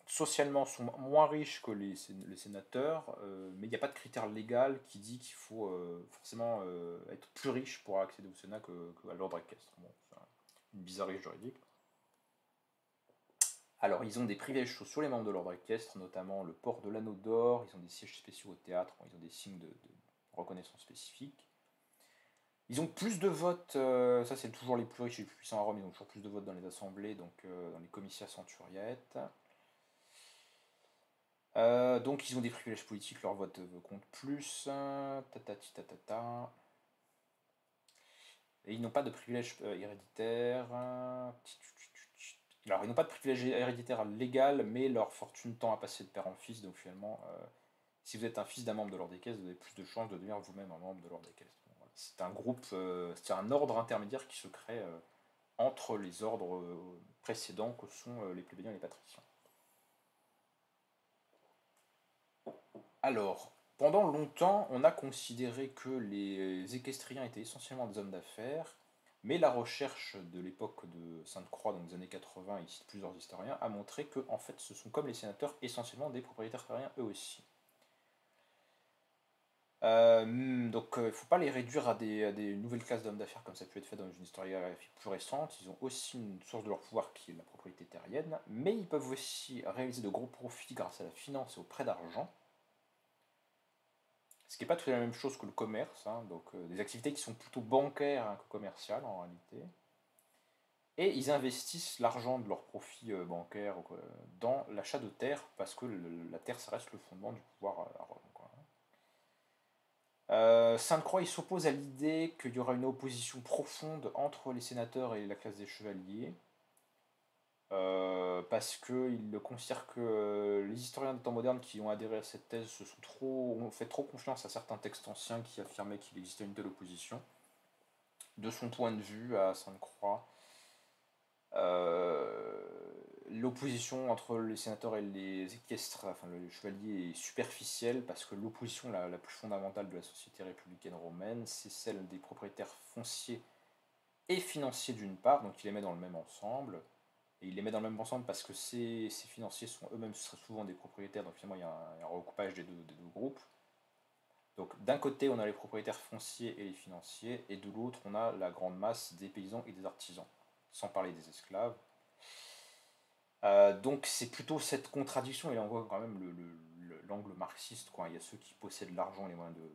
socialement, sont moins riches que les sénateurs, mais il n'y a pas de critère légal qui dit qu'il faut forcément être plus riche pour accéder au Sénat qu'à l'ordre équestre. Bon, c'est une bizarrerie juridique. Alors, ils ont des privilèges sociaux, les membres de l'ordre équestre, notamment le port de l'anneau d'or, ils ont des sièges spéciaux au théâtre, ils ont des signes de reconnaissance spécifiques. Ils ont plus de votes, ça c'est toujours les plus riches et les plus puissants à Rome, ils ont toujours plus de votes dans les assemblées, donc dans les comitia centuriettes. Donc ils ont des privilèges politiques, leur vote compte plus. Et ils n'ont pas de privilèges héréditaires. Alors ils n'ont pas de privilège héréditaire légal, mais leur fortune tend à passer de père en fils, donc finalement, si vous êtes un fils d'un membre de l'ordre équestre, vous avez plus de chances de devenir vous-même un membre de l'ordre équestre. Bon, voilà. C'est un groupe, c'est un ordre intermédiaire qui se crée entre les ordres précédents que sont les plébéiens et les patriciens. Alors, pendant longtemps, on a considéré que les équestriens étaient essentiellement des hommes d'affaires, mais la recherche de l'époque de Sainte-Croix, dans les années 80, il cite plusieurs historiens, a montré que, en fait, ce sont comme les sénateurs essentiellement des propriétaires terriens eux aussi. Donc il ne faut pas les réduire à des nouvelles classes d'hommes d'affaires comme ça a pu être fait dans une historiographie plus récente. Ils ont aussi une source de leur pouvoir qui est la propriété terrienne, mais ils peuvent aussi réaliser de gros profits grâce à la finance et au prêt d'argent. Ce qui n'est pas tout à fait la même chose que le commerce, hein, donc des activités qui sont plutôt bancaires que commerciales en réalité. Et ils investissent l'argent de leurs profits bancaires dans l'achat de terre, parce que la terre, ça reste le fondement du pouvoir à Rome. Sainte-Croix, il s'oppose à l'idée qu'il y aura une opposition profonde entre les sénateurs et la classe des chevaliers, parce qu'il considère que les historiens des temps modernes qui ont adhéré à cette thèse ont fait trop confiance à certains textes anciens qui affirmaient qu'il existait une telle opposition. De son point de vue, à Sainte-Croix, l'opposition entre les sénateurs et les équestres, enfin le chevalier, est superficielle parce que l'opposition la plus fondamentale de la société républicaine romaine, c'est celle des propriétaires fonciers et financiers d'une part, donc il les met dans le même ensemble. Et il les met dans le même ensemble parce que ces financiers sont eux-mêmes souvent des propriétaires, donc finalement il y a un recoupage des deux groupes. Donc d'un côté on a les propriétaires fonciers et les financiers, et de l'autre on a la grande masse des paysans et des artisans, sans parler des esclaves. Donc c'est plutôt cette contradiction, et là on voit quand même l'angle marxiste, quoi. Il y a ceux qui possèdent l'argent, les moyens de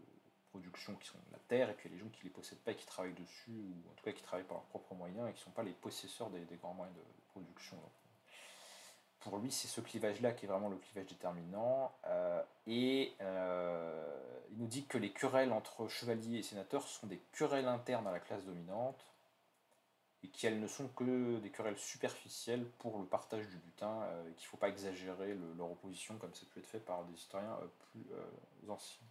production qui sont la terre, et puis il y a les gens qui ne les possèdent pas et qui travaillent dessus, ou en tout cas qui travaillent par leurs propres moyens et qui ne sont pas les possesseurs des grands moyens de production. Donc, pour lui, c'est ce clivage-là qui est vraiment le clivage déterminant, et il nous dit que les querelles entre chevaliers et sénateurs sont des querelles internes à la classe dominante, et qu'elles ne sont que des querelles superficielles pour le partage du butin, et qu'il ne faut pas exagérer leur opposition comme ça peut être fait par des historiens plus anciens.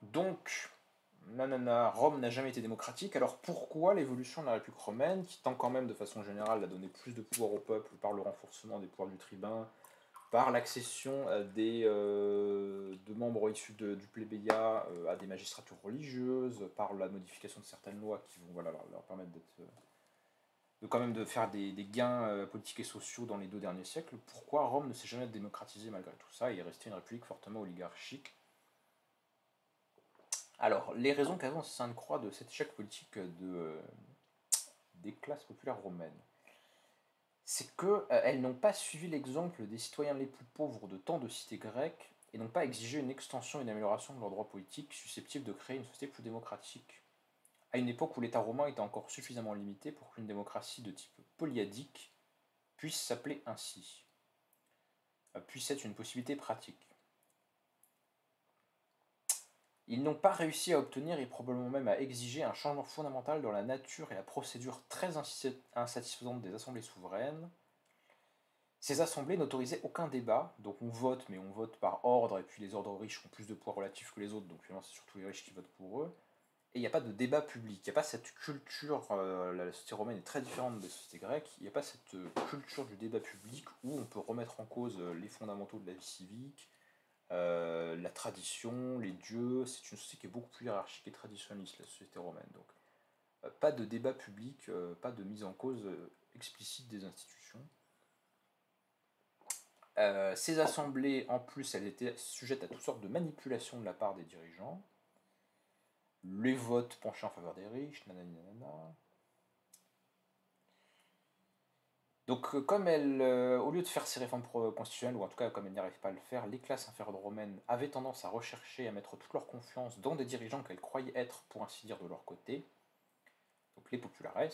Donc, Rome n'a jamais été démocratique, alors pourquoi l'évolution de la République romaine, qui tend quand même de façon générale à donner plus de pouvoir au peuple par le renforcement des pouvoirs du tribun, par l'accession de membres issus du plébéiat à des magistratures religieuses, par la modification de certaines lois qui vont leur permettre de quand même de faire des gains politiques et sociaux dans les 2 derniers siècles, pourquoi Rome ne s'est jamais démocratisée malgré tout ça et est restée une république fortement oligarchique? Alors, les raisons qu'avance Sainte-Croix de cet échec politique des classes populaires romaines, c'est qu'elles n'ont pas suivi l'exemple des citoyens les plus pauvres de tant de cités grecques et n'ont pas exigé une extension et une amélioration de leurs droits politiques susceptibles de créer une société plus démocratique, à une époque où l'État romain était encore suffisamment limité pour qu'une démocratie de type polyadique puisse s'appeler ainsi. puisse être une possibilité pratique. Ils n'ont pas réussi à obtenir et probablement même à exiger un changement fondamental dans la nature et la procédure très insatisfaisante des assemblées souveraines. Ces assemblées n'autorisaient aucun débat, donc on vote, mais on vote par ordre, et puis les ordres riches ont plus de poids relatif que les autres, donc finalement c'est surtout les riches qui votent pour eux. Et il n'y a pas de débat public, il n'y a pas cette culture, la société romaine est très différente des sociétés grecques, il n'y a pas cette culture du débat public où on peut remettre en cause les fondamentaux de la vie civique, la tradition, les dieux. C'est une société qui est beaucoup plus hiérarchique et traditionnaliste, la société romaine. Donc pas de débat public, pas de mise en cause explicite des institutions. Ces assemblées, en plus, elles étaient sujettes à toutes sortes de manipulations de la part des dirigeants. Les votes penchaient en faveur des riches, nanani nanana. Donc, comme elle, au lieu de faire ces réformes constitutionnelles, ou en tout cas comme elle n'y arrive pas à le faire, les classes inférieures romaines avaient tendance à rechercher, à mettre toute leur confiance dans des dirigeants qu'elles croyaient être, pour ainsi dire, de leur côté, donc les populares.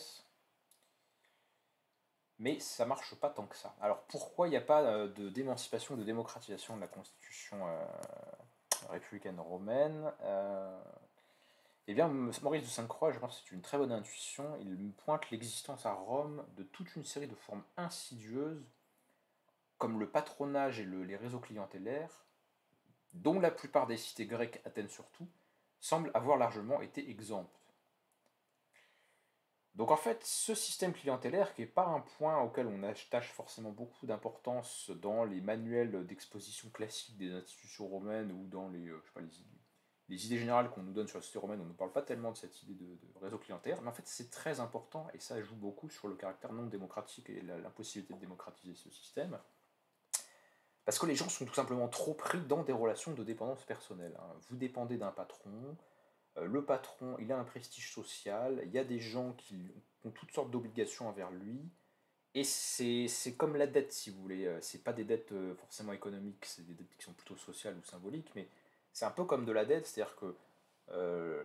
Mais ça marche pas tant que ça. Alors pourquoi il n'y a pas d'émancipation, de démocratisation de la constitution républicaine romaine Eh bien, Maurice de Sainte-Croix, je pense que c'est une très bonne intuition. Il pointe l'existence à Rome de toute une série de formes insidieuses, comme le patronage et les réseaux clientélaires, dont la plupart des cités grecques, Athènes surtout, semblent avoir largement été exemptes. Donc en fait, ce système clientélaire, qui n'est pas un point auquel on attache forcément beaucoup d'importance dans les manuels d'exposition classiques des institutions romaines ou dans les, je sais pas, les idées générales qu'on nous donne sur la société romaine, on ne parle pas tellement de cette idée de réseau clientélaire, mais en fait c'est très important et ça joue beaucoup sur le caractère non démocratique et l'impossibilité de démocratiser ce système. Parce que les gens sont tout simplement trop pris dans des relations de dépendance personnelle. Vous dépendez d'un patron, le patron, il a un prestige social, il y a des gens qui ont toutes sortes d'obligations envers lui, et c'est comme la dette, si vous voulez. C'est pas des dettes forcément économiques, c'est des dettes qui sont plutôt sociales ou symboliques, mais c'est un peu comme de la dette, c'est-à-dire que euh,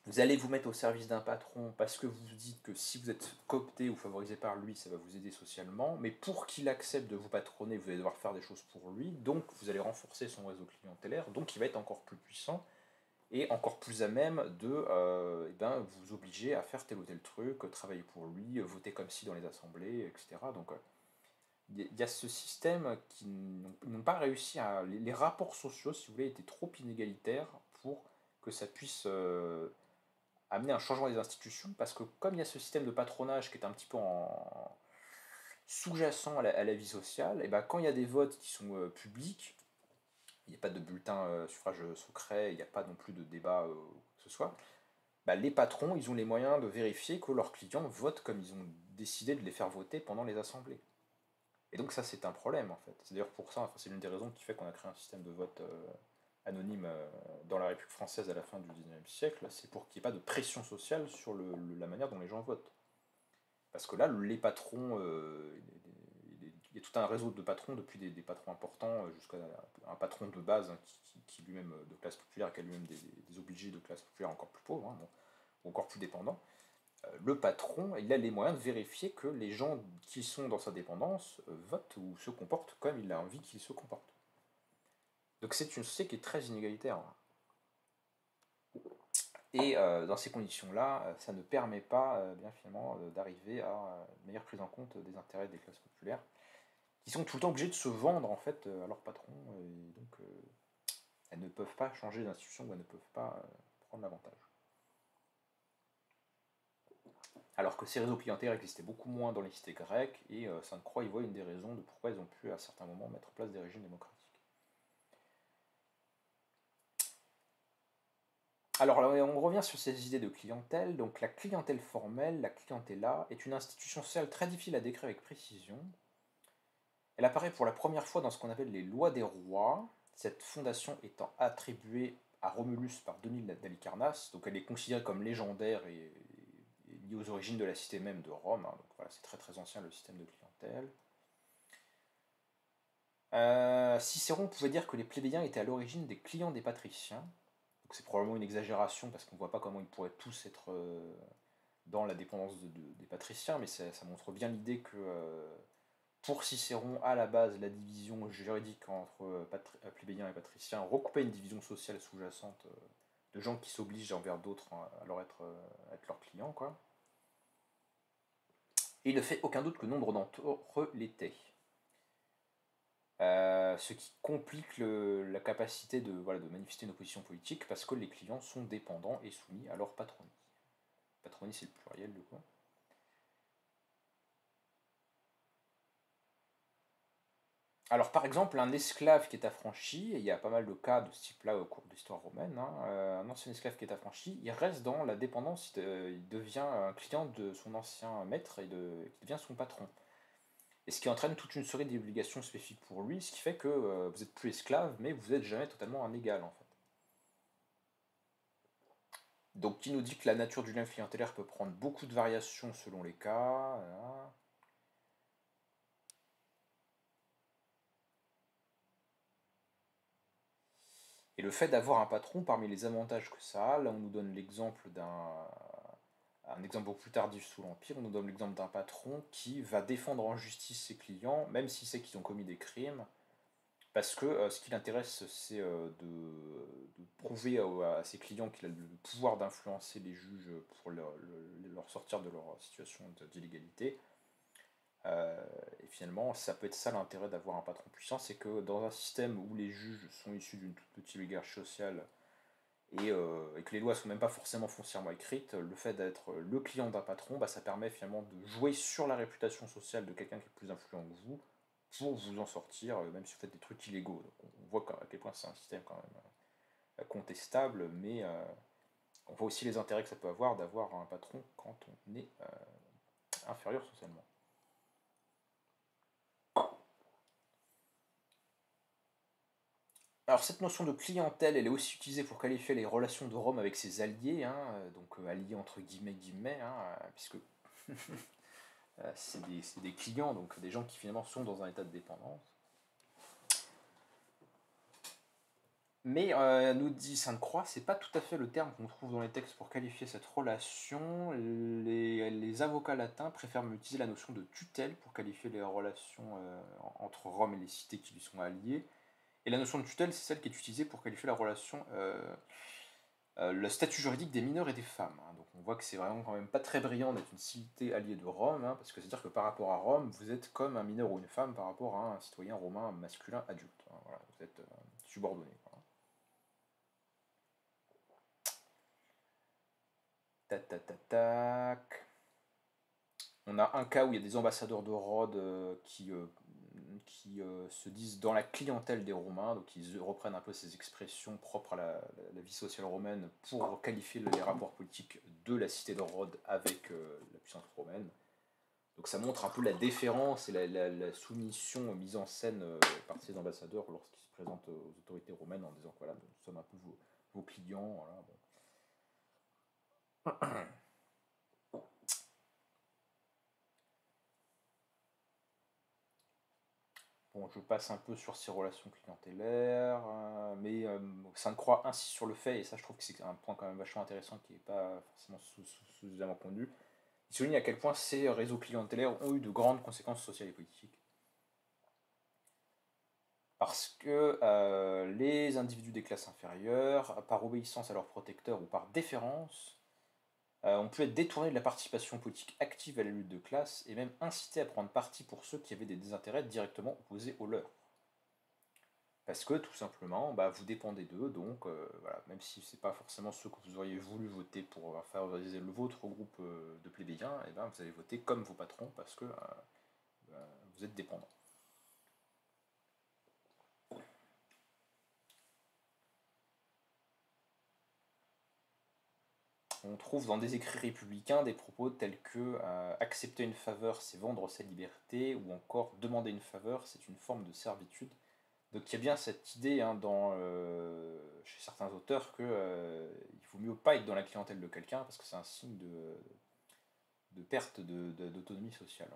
vous allez vous mettre au service d'un patron parce que vous vous dites que si vous êtes coopté ou favorisé par lui, ça va vous aider socialement, mais pour qu'il accepte de vous patronner, vous allez devoir faire des choses pour lui, donc vous allez renforcer son réseau clientélaire, donc il va être encore plus puissant, et encore plus à même de vous obliger à faire tel ou tel truc, travailler pour lui, voter comme si dans les assemblées, etc. Donc il y a ce système qui n'ont pas réussi à... Les rapports sociaux, si vous voulez, étaient trop inégalitaires pour que ça puisse amener un changement des institutions, parce que comme il y a ce système de patronage qui est un petit peu sous-jacent à la vie sociale, et ben quand il y a des votes qui sont publics, il n'y a pas de bulletin suffrage secret, il n'y a pas non plus de débat que ce soit, bah, les patrons, ils ont les moyens de vérifier que leurs clients votent comme ils ont décidé de les faire voter pendant les assemblées. Et donc ça, c'est un problème, en fait. C'est d'ailleurs pour ça, enfin, c'est l'une des raisons qui fait qu'on a créé un système de vote anonyme dans la République française à la fin du XIXe siècle, c'est pour qu'il n'y ait pas de pression sociale sur la manière dont les gens votent. Parce que là, les patrons, il y a tout un réseau de patrons, depuis des patrons importants jusqu'à un patron de base qui lui-même de classe populaire, qui a lui-même des obligés de classe populaire encore plus pauvres, bon, ou encore plus dépendants. Le patron, il a les moyens de vérifier que les gens qui sont dans sa dépendance votent ou se comportent comme il a envie qu'ils se comportent. Donc c'est une société qui est très inégalitaire. Et dans ces conditions-là, ça ne permet pas, bien finalement, d'arriver à une meilleure prise en compte des intérêts des classes populaires, qui sont tout le temps obligées de se vendre en fait à leur patron, et donc elles ne peuvent pas changer d'institution ou elles ne peuvent pas prendre l'avantage. Alors que ces réseaux clientèles existaient beaucoup moins dans les cités grecques, et Sainte-Croix y voit une des raisons de pourquoi ils ont pu à certains moments mettre en place des régimes démocratiques. Alors là, on revient sur ces idées de clientèle. Donc la clientèle formelle, la clientela, est une institution sociale très difficile à décrire avec précision. Elle apparaît pour la première fois dans ce qu'on appelle les lois des rois, cette fondation étant attribuée à Romulus par Denis d'Halicarnasse, donc elle est considérée comme légendaire et liée aux origines de la cité même de Rome, donc voilà, c'est très très ancien le système de clientèle. Cicéron pouvait dire que les plébéiens étaient à l'origine des clients des patriciens, donc c'est probablement une exagération parce qu'on ne voit pas comment ils pourraient tous être dans la dépendance des patriciens, mais ça montre bien l'idée que pour Cicéron, à la base, la division juridique entre plébéiens et patriciens recoupait une division sociale sous-jacente de gens qui s'obligent envers d'autres à leur être leurs clients, quoi. Et il ne fait aucun doute que nombre d'entre eux l'étaient. Ce qui complique la capacité de manifester une opposition politique parce que les clients sont dépendants et soumis à leur patronie. Patronie, c'est le pluriel de quoi. Alors, par exemple, un esclave qui est affranchi, et il y a pas mal de cas de ce type-là au cours de l'histoire romaine, hein, un ancien esclave qui est affranchi, il reste dans la dépendance, il devient un client de son ancien maître et il devient son patron. Et ce qui entraîne toute une série d'obligations spécifiques pour lui, ce qui fait que vous n'êtes plus esclave, mais vous n'êtes jamais totalement un égal, en fait. Donc, qui nous dit que la nature du lien clientélaire peut prendre beaucoup de variations selon les cas. Voilà. Et le fait d'avoir un patron, parmi les avantages que ça a, là on nous donne l'exemple un exemple beaucoup plus tardif sous l'Empire, on nous donne l'exemple d'un patron qui va défendre en justice ses clients, même s'il sait qu'ils ont commis des crimes, parce que ce qui l'intéresse, c'est de prouver à ses clients qu'il a le pouvoir d'influencer les juges pour leur sortir de leur situation d'illégalité. Et finalement, ça peut être ça l'intérêt d'avoir un patron puissant, c'est que dans un système où les juges sont issus d'une toute petite oligarchie sociale et que les lois sont même pas forcément foncièrement écrites, le fait d'être le client d'un patron, bah, ça permet finalement de jouer sur la réputation sociale de quelqu'un qui est plus influent que vous pour vous en sortir, même si vous faites des trucs illégaux. Donc on voit à quel point c'est un système quand même contestable, mais on voit aussi les intérêts que ça peut avoir d'avoir un patron quand on est inférieur socialement. Alors cette notion de clientèle, elle est aussi utilisée pour qualifier les relations de Rome avec ses alliés, hein, donc alliés entre guillemets, hein, puisque c'est des clients, donc des gens qui finalement sont dans un état de dépendance. Mais nous dit Sainte-Croix, c'est pas tout à fait le terme qu'on trouve dans les textes pour qualifier cette relation. Les avocats latins préfèrent utiliser la notion de tutelle pour qualifier les relations entre Rome et les cités qui lui sont alliées. Et la notion de tutelle, c'est celle qui est utilisée pour qualifier la relation, le statut juridique des mineurs et des femmes. Hein. Donc on voit que c'est vraiment quand même pas très brillant d'être une cité alliée de Rome, hein, parce que c'est-à-dire que par rapport à Rome, vous êtes comme un mineur ou une femme par rapport à un citoyen romain masculin adulte. Hein. Voilà, vous êtes subordonné. Quoi. Tac, tac, tac, tac. On a un cas où il y a des ambassadeurs de Rhodes qui se disent dans la clientèle des Romains, donc ils reprennent un peu ces expressions propres à la vie sociale romaine pour qualifier les rapports politiques de la cité de Rhodes avec la puissance romaine. Donc ça montre un peu la déférence et la soumission mise en scène par ces ambassadeurs lorsqu'ils se présentent aux autorités romaines en disant que voilà, nous sommes un peu vos clients. Voilà, bon. Bon, je passe un peu sur ces relations clientélaires, mais Sainte-Croix insiste sur le fait, et ça je trouve que c'est un point quand même vachement intéressant qui n'est pas forcément suffisamment connu. Il souligne à quel point ces réseaux clientélaires ont eu de grandes conséquences sociales et politiques. Parce que les individus des classes inférieures, par obéissance à leurs protecteurs ou par déférence, ont pu être détournés de la participation politique active à la lutte de classe et même incités à prendre parti pour ceux qui avaient des désintérêts directement opposés aux leurs. Parce que tout simplement, bah, vous dépendez d'eux, donc voilà, même si c'est pas forcément ceux que vous auriez voulu voter pour favoriser le vôtre groupe de plébéiens, et ben vous allez voter comme vos patrons parce que vous êtes dépendants. On trouve dans des écrits républicains des propos tels que accepter une faveur, c'est vendre sa liberté, ou encore demander une faveur, c'est une forme de servitude. Donc il y a bien cette idée hein, chez certains auteurs que il vaut mieux pas être dans la clientèle de quelqu'un parce que c'est un signe de perte d'autonomie sociale.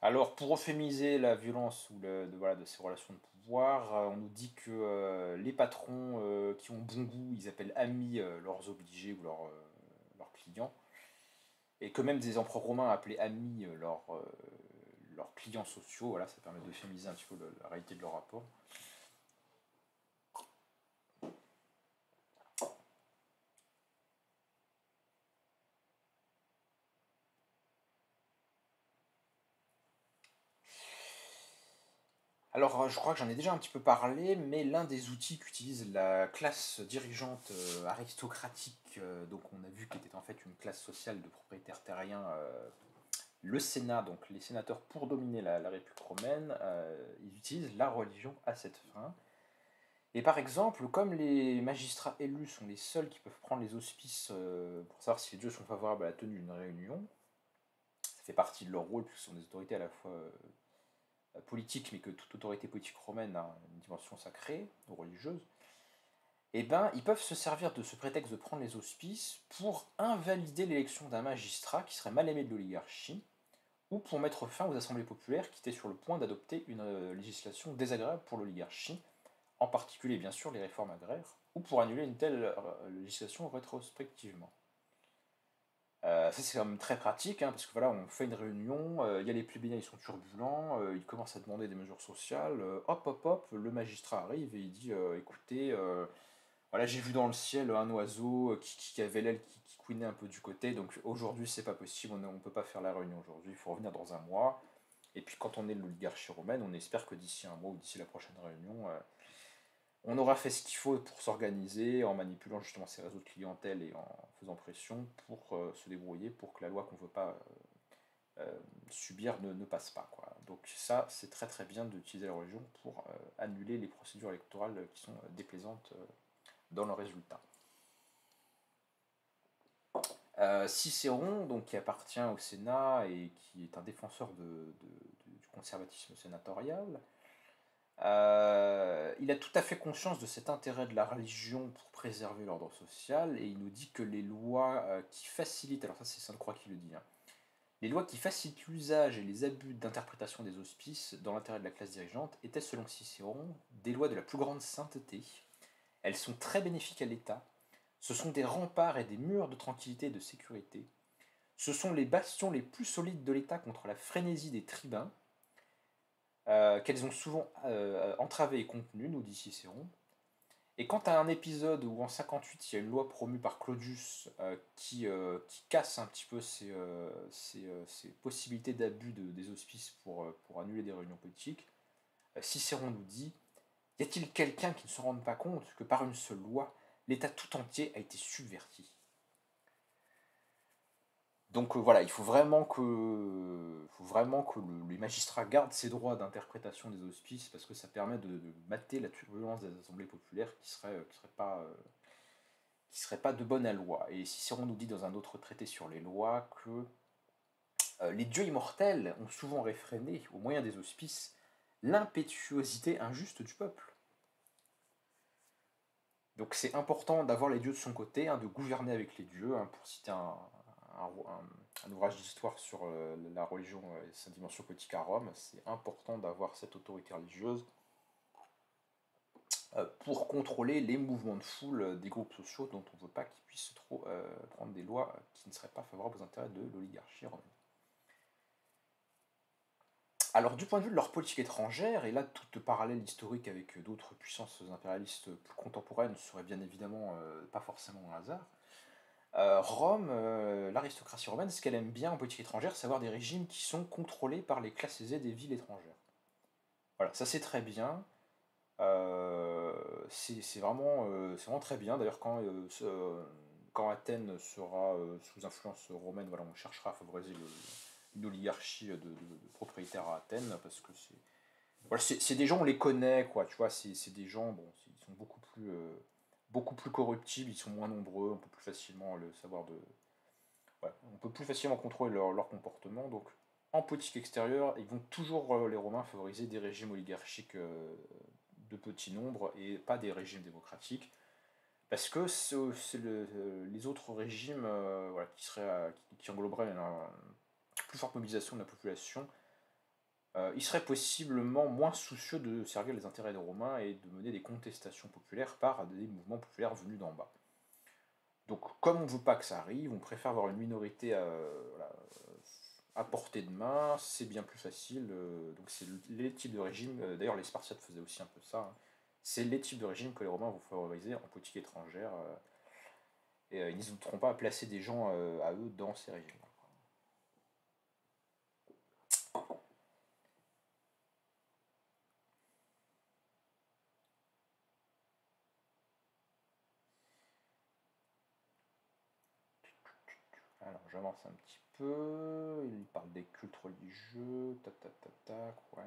Alors, pour euphémiser la violence de ces relations de pouvoir, on nous dit que les patrons qui ont bon goût, ils appellent amis leurs obligés ou clients, et que même des empereurs romains appelaient amis leurs clients sociaux. Voilà, ça permet de féminiser un petit peu la réalité de leur rapport. Alors, je crois que j'en ai déjà un petit peu parlé, mais l'un des outils qu'utilise la classe dirigeante aristocratique, donc on a vu qu'elle était en fait une classe sociale de propriétaires terriens, le Sénat, donc les sénateurs, pour dominer la République romaine, ils utilisent la religion à cette fin. Et par exemple, comme les magistrats élus sont les seuls qui peuvent prendre les auspices pour savoir si les dieux sont favorables à la tenue d'une réunion, ça fait partie de leur rôle, puisque ce sont des autorités à la fois politique, mais que toute autorité politique romaine a une dimension sacrée ou religieuse, et ben, ils peuvent se servir de ce prétexte de prendre les auspices pour invalider l'élection d'un magistrat qui serait mal aimé de l'oligarchie, ou pour mettre fin aux assemblées populaires qui étaient sur le point d'adopter une législation désagréable pour l'oligarchie, en particulier bien sûr les réformes agraires, ou pour annuler une telle législation rétrospectivement. Ça c'est quand même très pratique, hein, parce que voilà, on fait une réunion, il y a les plébéiens, ils sont turbulents, ils commencent à demander des mesures sociales, hop hop hop, le magistrat arrive et il dit écoutez, voilà, j'ai vu dans le ciel un oiseau qui avait l'aile qui couinait un peu du côté, donc aujourd'hui c'est pas possible, on ne peut pas faire la réunion aujourd'hui, il faut revenir dans un mois. Et puis quand on est de l'oligarchie romaine, on espère que d'ici un mois ou d'ici la prochaine réunion, on aura fait ce qu'il faut pour s'organiser en manipulant justement ces réseaux de clientèle et en faisant pression pour se débrouiller pour que la loi qu'on ne veut pas subir ne passe pas, quoi. Donc ça, c'est très très bien d'utiliser la religion pour annuler les procédures électorales qui sont déplaisantes dans le résultat. Cicéron, donc, qui appartient au Sénat et qui est un défenseur du conservatisme sénatorial, il a tout à fait conscience de cet intérêt de la religion pour préserver l'ordre social, et il nous dit que les lois qui facilitent, alors ça c'est Sainte-Croix qui le dit, hein, les lois qui facilitent l'usage et les abus d'interprétation des auspices dans l'intérêt de la classe dirigeante étaient selon Cicéron des lois de la plus grande sainteté. Elles sont très bénéfiques à l'État, ce sont des remparts et des murs de tranquillité et de sécurité, ce sont les bastions les plus solides de l'État contre la frénésie des tribuns, qu'elles ont souvent entravé et contenu, nous dit Cicéron. Et quant à un épisode où en 58 il y a une loi promue par Claudius qui casse un petit peu ces possibilités d'abus des auspices pour annuler des réunions politiques, Cicéron nous dit: y a-t-il quelqu'un qui ne se rende pas compte que par une seule loi, l'État tout entier a été subverti? Donc voilà, il faut vraiment que les magistrats gardent ces droits d'interprétation des auspices, parce que ça permet de mater la turbulence des assemblées populaires qui serait pas de bonne loi. Et Cicéron nous dit dans un autre traité sur les lois que les dieux immortels ont souvent réfréné, au moyen des auspices, l'impétuosité injuste du peuple. Donc c'est important d'avoir les dieux de son côté, hein, de gouverner avec les dieux, hein, pour citer un ouvrage d'histoire sur la religion et sa dimension politique à Rome. C'est important d'avoir cette autorité religieuse pour contrôler les mouvements de foule des groupes sociaux dont on ne veut pas qu'ils puissent trop prendre des lois qui ne seraient pas favorables aux intérêts de l'oligarchie romaine. Alors du point de vue de leur politique étrangère, et là tout parallèle historique avec d'autres puissances impérialistes plus contemporaines serait bien évidemment pas forcément un hasard, Rome, l'aristocratie romaine, ce qu'elle aime bien en politique étrangère, c'est avoir des régimes qui sont contrôlés par les classes aisées des villes étrangères. Voilà, ça c'est très bien. C'est vraiment très bien. D'ailleurs, quand Athènes sera sous influence romaine, voilà, on cherchera à favoriser une oligarchie de propriétaires à Athènes, parce que c'est des gens, on les connaît, quoi, tu vois, c'est des gens, bon, ils sont beaucoup plus corruptibles, ils sont moins nombreux, on peut plus facilement le savoir ouais, on peut plus facilement contrôler leur comportement. Donc en politique extérieure, ils vont toujours, les Romains, favoriser des régimes oligarchiques de petit nombre et pas des régimes démocratiques, parce que les autres régimes voilà, qui engloberaient une plus forte mobilisation de la population, ils seraient possiblement moins soucieux de servir les intérêts des Romains et de mener des contestations populaires par des mouvements populaires venus d'en bas. Donc, comme on ne veut pas que ça arrive, on préfère avoir une minorité voilà, à portée de main, c'est bien plus facile. Donc, c'est les types de régimes, d'ailleurs, les Spartiates faisaient aussi un peu ça, hein. C'est les types de régimes que les Romains vont favoriser en politique étrangère, et ils n'hésiteront pas à placer des gens à eux dans ces régimes. Alors, j'avance un petit peu. Il parle des cultes religieux. Tac, tac, tac, tac, ouais.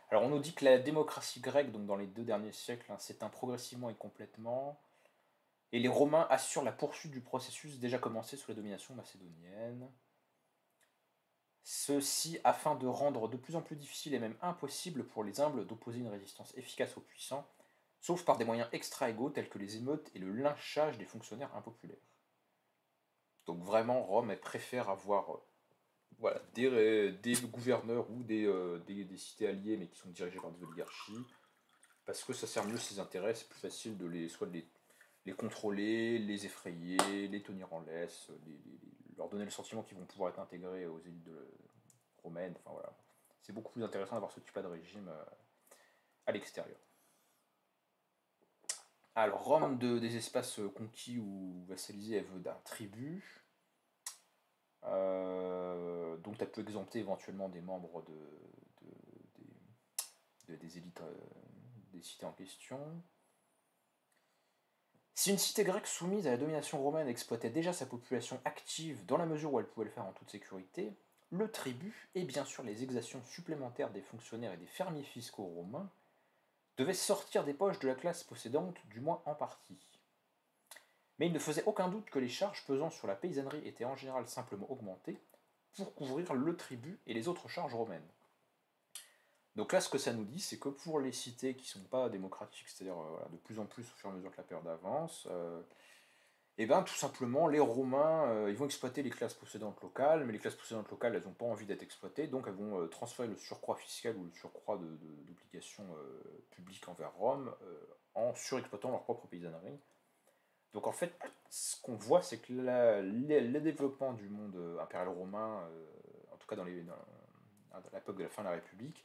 Alors, on nous dit que la démocratie grecque, donc dans les 2 derniers siècles, hein, s'éteint progressivement et complètement. Et les Romains assurent la poursuite du processus déjà commencé sous la domination macédonienne. Ceci afin de rendre de plus en plus difficile et même impossible pour les humbles d'opposer une résistance efficace aux puissants, sauf par des moyens extra-égaux tels que les émeutes et le lynchage des fonctionnaires impopulaires. Donc vraiment, Rome elle préfère avoir voilà, des gouverneurs ou des cités alliées mais qui sont dirigées par des oligarchies, parce que ça sert mieux ses intérêts, c'est plus facile de soit de les contrôler, les effrayer, les tenir en laisse, leur donner le sentiment qu'ils vont pouvoir être intégrés aux élites romaines, enfin voilà. C'est beaucoup plus intéressant d'avoir ce type de régime à l'extérieur. Alors, Rome des espaces conquis ou vassalisés, elle veut d'un tribut. Donc, elle peut exempter éventuellement des membres des élites des cités en question. Si une cité grecque soumise à la domination romaine exploitait déjà sa population active dans la mesure où elle pouvait le faire en toute sécurité, le tribut et bien sûr les exactions supplémentaires des fonctionnaires et des fermiers fiscaux romains devaient sortir des poches de la classe possédante, du moins en partie. Mais il ne faisait aucun doute que les charges pesant sur la paysannerie étaient en général simplement augmentées pour couvrir le tribut et les autres charges romaines. Donc là, ce que ça nous dit, c'est que pour les cités qui ne sont pas démocratiques, c'est-à-dire voilà, de plus en plus au fur et à mesure que la période avance, et bien tout simplement, les Romains, ils vont exploiter les classes possédantes locales, mais les classes possédantes locales, elles n'ont pas envie d'être exploitées, donc elles vont transférer le surcroît fiscal ou le surcroît d'obligations publiques envers Rome en surexploitant leur propre paysannerie. Donc en fait, ce qu'on voit, c'est que le développement du monde impérial romain, en tout cas à l'époque de la fin de la République,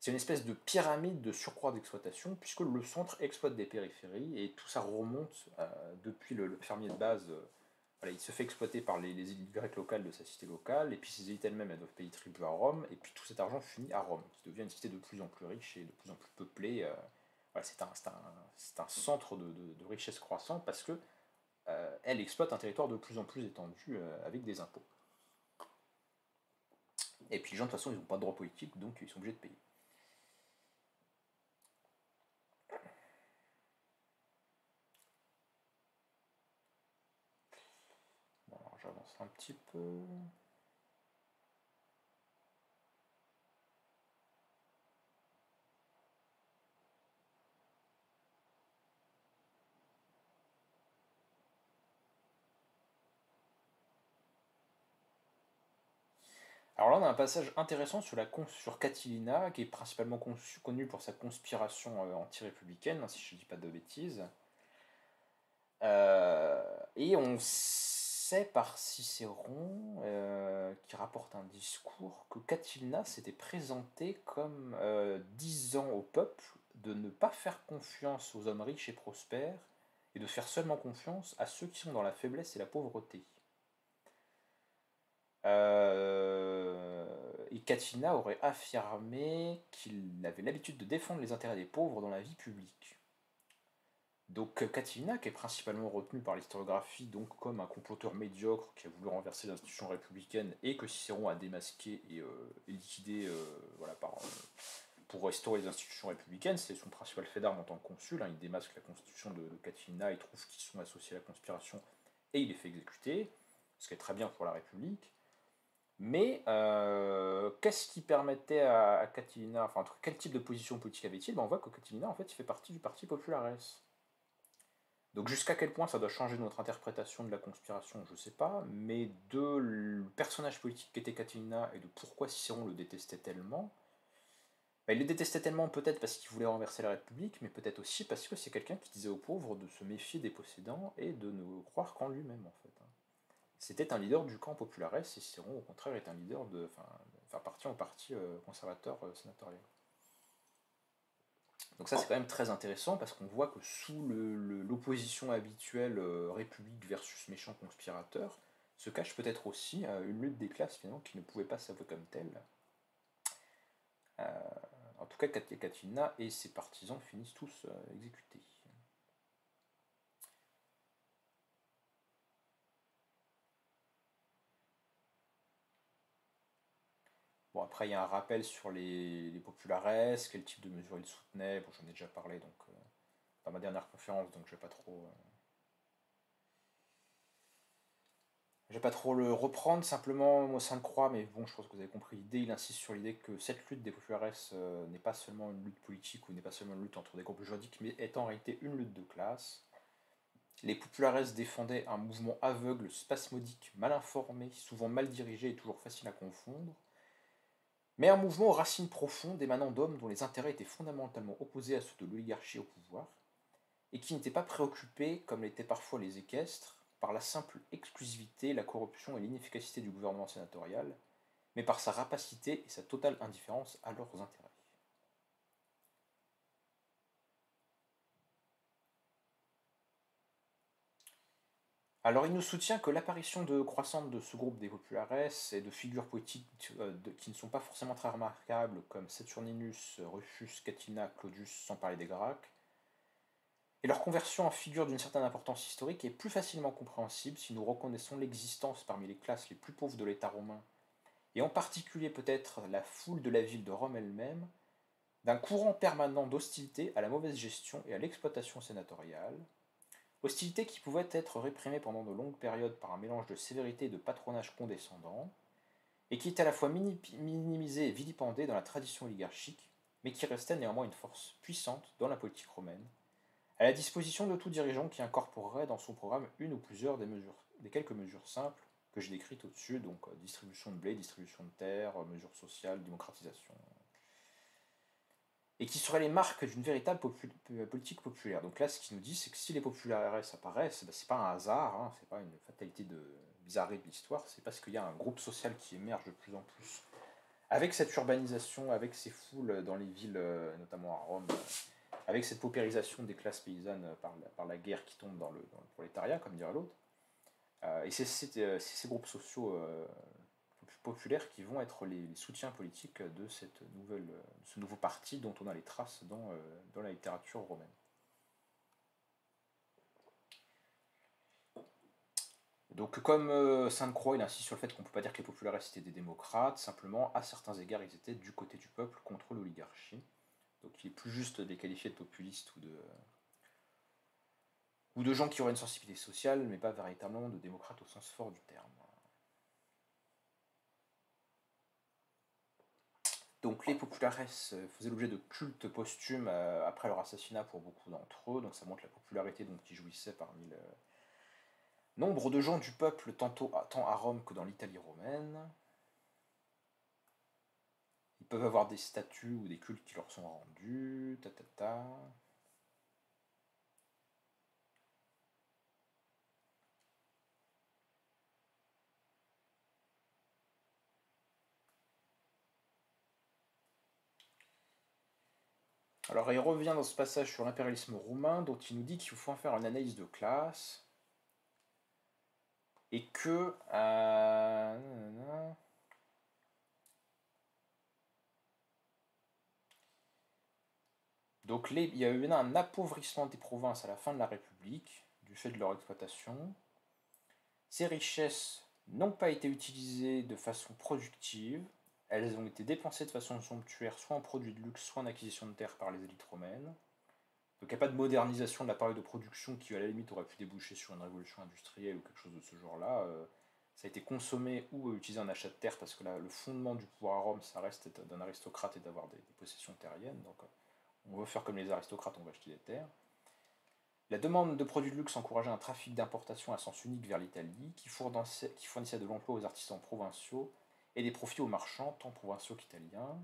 c'est une espèce de pyramide de surcroît d'exploitation, puisque le centre exploite des périphéries, et tout ça remonte depuis le fermier de base. Voilà, il se fait exploiter par les élites grecques locales de sa cité locale, et puis ces élites elles-mêmes elles doivent payer tribut à Rome, et puis tout cet argent finit à Rome, qui devient une cité de plus en plus riche et de plus en plus peuplée. Voilà, c'est un centre de richesse croissant parce que elle exploite un territoire de plus en plus étendu avec des impôts. Et puis les gens de toute façon ils n'ont pas de droit politique, donc ils sont obligés de payer. Bon, alors j'avance un petit peu. Alors là, on a un passage intéressant sur Catilina, qui est principalement connue pour sa conspiration anti-républicaine, hein, si je ne dis pas de bêtises. Et on sait par Cicéron, qui rapporte un discours, que Catilina s'était présenté comme disant au peuple de ne pas faire confiance aux hommes riches et prospères, et de faire seulement confiance à ceux qui sont dans la faiblesse et la pauvreté. Et Catilina aurait affirmé qu'il avait l'habitude de défendre les intérêts des pauvres dans la vie publique. Donc Catilina, qui est principalement retenu par l'historiographie donc comme un comploteur médiocre qui a voulu renverser l'institution républicaine et que Cicéron a démasqué et liquidé voilà, pour restaurer les institutions républicaines, c'est son principal fait d'arme en tant que consul, hein. Il démasque la constitution de Catilina, il trouve qu'ils sont associés à la conspiration et il les fait exécuter, ce qui est très bien pour la République. Mais qu'est-ce qui permettait à Catilina, enfin quel type de position politique avait-il? On voit que Catilina en fait il fait partie du Parti Populares. Donc jusqu'à quel point ça doit changer notre interprétation de la conspiration, je ne sais pas, mais le personnage politique qu'était Catilina et de pourquoi Cicéron le détestait tellement, Bah, il le détestait tellement peut-être parce qu'il voulait renverser la République, mais peut-être aussi parce que c'est quelqu'un qui disait aux pauvres de se méfier des possédants et de ne croire qu'en lui-même, en fait, hein. C'était un leader du camp populares, et Cicéron, au contraire, est un leader enfin, appartient au parti conservateur sénatorial. Donc ça, c'est quand même très intéressant parce qu'on voit que sous l'opposition habituelle République versus méchant conspirateur, se cache peut-être aussi une lutte des classes finalement qui ne pouvait pas s'avouer comme telle. Euh, En tout cas, Catilina et ses partisans finissent tous exécutés. Bon, après, il y a un rappel sur les populares, quel type de mesures ils soutenaient. Bon, j'en ai déjà parlé dans ma dernière conférence, donc je vais pas trop le reprendre. Simplement, moi, Sainte-Croix, mais bon, je pense que vous avez compris l'idée. Il insiste sur l'idée que cette lutte des populares n'est pas seulement une lutte politique ou n'est pas seulement une lutte entre des groupes juridiques, mais est en réalité une lutte de classe. Les populares défendaient un mouvement aveugle, spasmodique, mal informé, souvent mal dirigé et toujours facile à confondre, mais un mouvement aux racines profondes émanant d'hommes dont les intérêts étaient fondamentalement opposés à ceux de l'oligarchie au pouvoir, et qui n'étaient pas préoccupés, comme l'étaient parfois les équestres, par la simple exclusivité, la corruption et l'inefficacité du gouvernement sénatorial, mais par sa rapacité et sa totale indifférence à leurs intérêts. Alors il nous soutient que l'apparition croissante de ce groupe des populares et de figures politiques qui ne sont pas forcément très remarquables, comme Saturninus, Rufus, Catina, Claudius, sans parler des Gracques, et leur conversion en figure d'une certaine importance historique est plus facilement compréhensible si nous reconnaissons l'existence parmi les classes les plus pauvres de l'État romain, et en particulier peut-être la foule de la ville de Rome elle-même, d'un courant permanent d'hostilité à la mauvaise gestion et à l'exploitation sénatoriale, hostilité qui pouvait être réprimée pendant de longues périodes par un mélange de sévérité et de patronage condescendant, et qui est à la fois minimisée et vilipendée dans la tradition oligarchique, mais qui restait néanmoins une force puissante dans la politique romaine, à la disposition de tout dirigeant qui incorporerait dans son programme une ou plusieurs des quelques mesures simples que j'ai décrites au-dessus, donc distribution de blé, distribution de terre, mesures sociales, démocratisation, et qui seraient les marques d'une véritable politique populaire. Donc là, ce qu'il nous dit, c'est que si les populaires apparaissent, ben, c'est pas un hasard, hein, c'est pas une fatalité de bizarrerie de l'histoire, c'est parce qu'il y a un groupe social qui émerge de plus en plus. Avec cette urbanisation, avec ces foules dans les villes, notamment à Rome, avec cette paupérisation des classes paysannes par la guerre qui tombe dans le prolétariat, comme dirait l'autre, et c'est ces groupes sociaux populaires qui vont être les soutiens politiques de ce nouveau parti dont on a les traces dans la littérature romaine. Donc comme Sainte-Croix, il insiste sur le fait qu'on ne peut pas dire que les populaires étaient des démocrates, simplement à certains égards ils étaient du côté du peuple contre l'oligarchie. Donc il est plus juste de les qualifier de populistes ou de gens qui auraient une sensibilité sociale, mais pas véritablement de démocrates au sens fort du terme. Donc les populares faisaient l'objet de cultes posthumes après leur assassinat pour beaucoup d'entre eux, donc ça montre la popularité dont ils jouissaient parmi le nombre de gens du peuple tant à Rome que dans l'Italie romaine. Ils peuvent avoir des statues ou des cultes qui leur sont rendus, ta. Alors il revient dans ce passage sur l'impérialisme roumain, dont il nous dit qu'il faut en faire une analyse de classe, et que... Donc il y a eu un appauvrissement des provinces à la fin de la République, du fait de leur exploitation. Ces richesses n'ont pas été utilisées de façon productive, elles ont été dépensées de façon somptuaire, soit en produits de luxe, soit en acquisition de terres par les élites romaines. Donc il n'y a pas de modernisation de l'appareil de production qui, à la limite, aurait pu déboucher sur une révolution industrielle ou quelque chose de ce genre-là. Ça a été consommé ou utilisé en achat de terre parce que là, le fondement du pouvoir à Rome, ça reste d'un aristocrate et d'avoir des possessions terriennes. Donc on veut faire comme les aristocrates, on va acheter des terres. La demande de produits de luxe encourageait un trafic d'importation à sens unique vers l'Italie, qui fournissait de l'emploi aux artisans provinciaux et des profits aux marchands, tant provinciaux qu'italiens.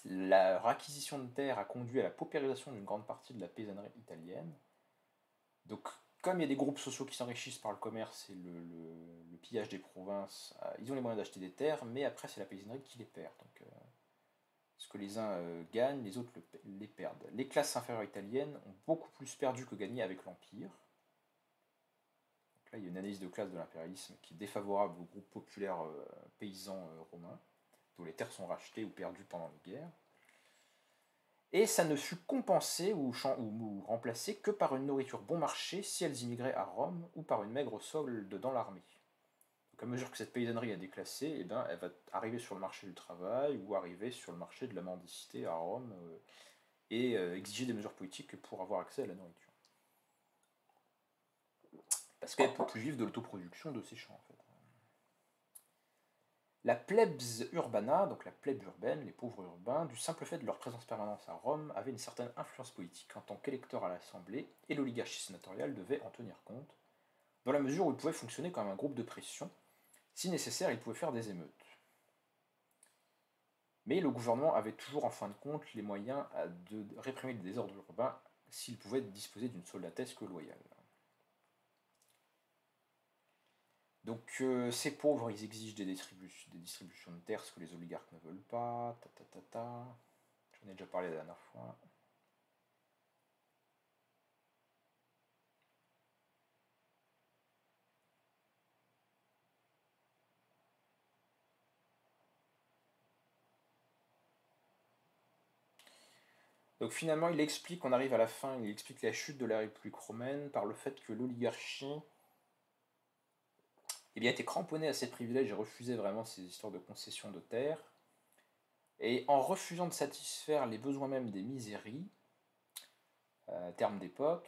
La réquisition de terres a conduit à la paupérisation d'une grande partie de la paysannerie italienne. Donc, comme il y a des groupes sociaux qui s'enrichissent par le commerce et le pillage des provinces, ils ont les moyens d'acheter des terres, mais après, c'est la paysannerie qui les perd. Donc, ce que les uns gagnent, les autres les perdent. Les classes inférieures italiennes ont beaucoup plus perdu que gagné avec l'Empire. Donc là, il y a une analyse de classe de l'impérialisme qui est défavorable aux groupes populaires paysans romains, dont les terres sont rachetées ou perdues pendant les guerres. Et ça ne fut compensé ou remplacé que par une nourriture bon marché si elles immigraient à Rome ou par une maigre solde dans l'armée. Donc à mesure que cette paysannerie a déclassé, eh ben, elle va arriver sur le marché du travail ou arriver sur le marché de la mendicité à Rome et exiger des mesures politiques pour avoir accès à la nourriture. Parce qu'elle ne peut plus vivre de l'autoproduction de ces champs en fait. La plebs urbana, donc la plèbe urbaine, les pauvres urbains, du simple fait de leur présence permanente à Rome, avaient une certaine influence politique en tant qu'électeurs à l'Assemblée, et l'oligarchie sénatoriale devait en tenir compte, dans la mesure où ils pouvaient fonctionner comme un groupe de pression. Si nécessaire, ils pouvaient faire des émeutes. Mais le gouvernement avait toujours en fin de compte les moyens de réprimer les désordres urbains s'il pouvait disposer d'une soldatesque loyale. Donc ces pauvres, ils exigent des distributions de terres, ce que les oligarques ne veulent pas, J'en ai déjà parlé la dernière fois. Donc finalement, il explique, on arrive à la fin, il explique la chute de la République romaine par le fait que l'oligarchie était cramponnée à ses privilèges et refusait vraiment ces histoires de concession de terres. Et en refusant de satisfaire les besoins même des miséries, terme d'époque,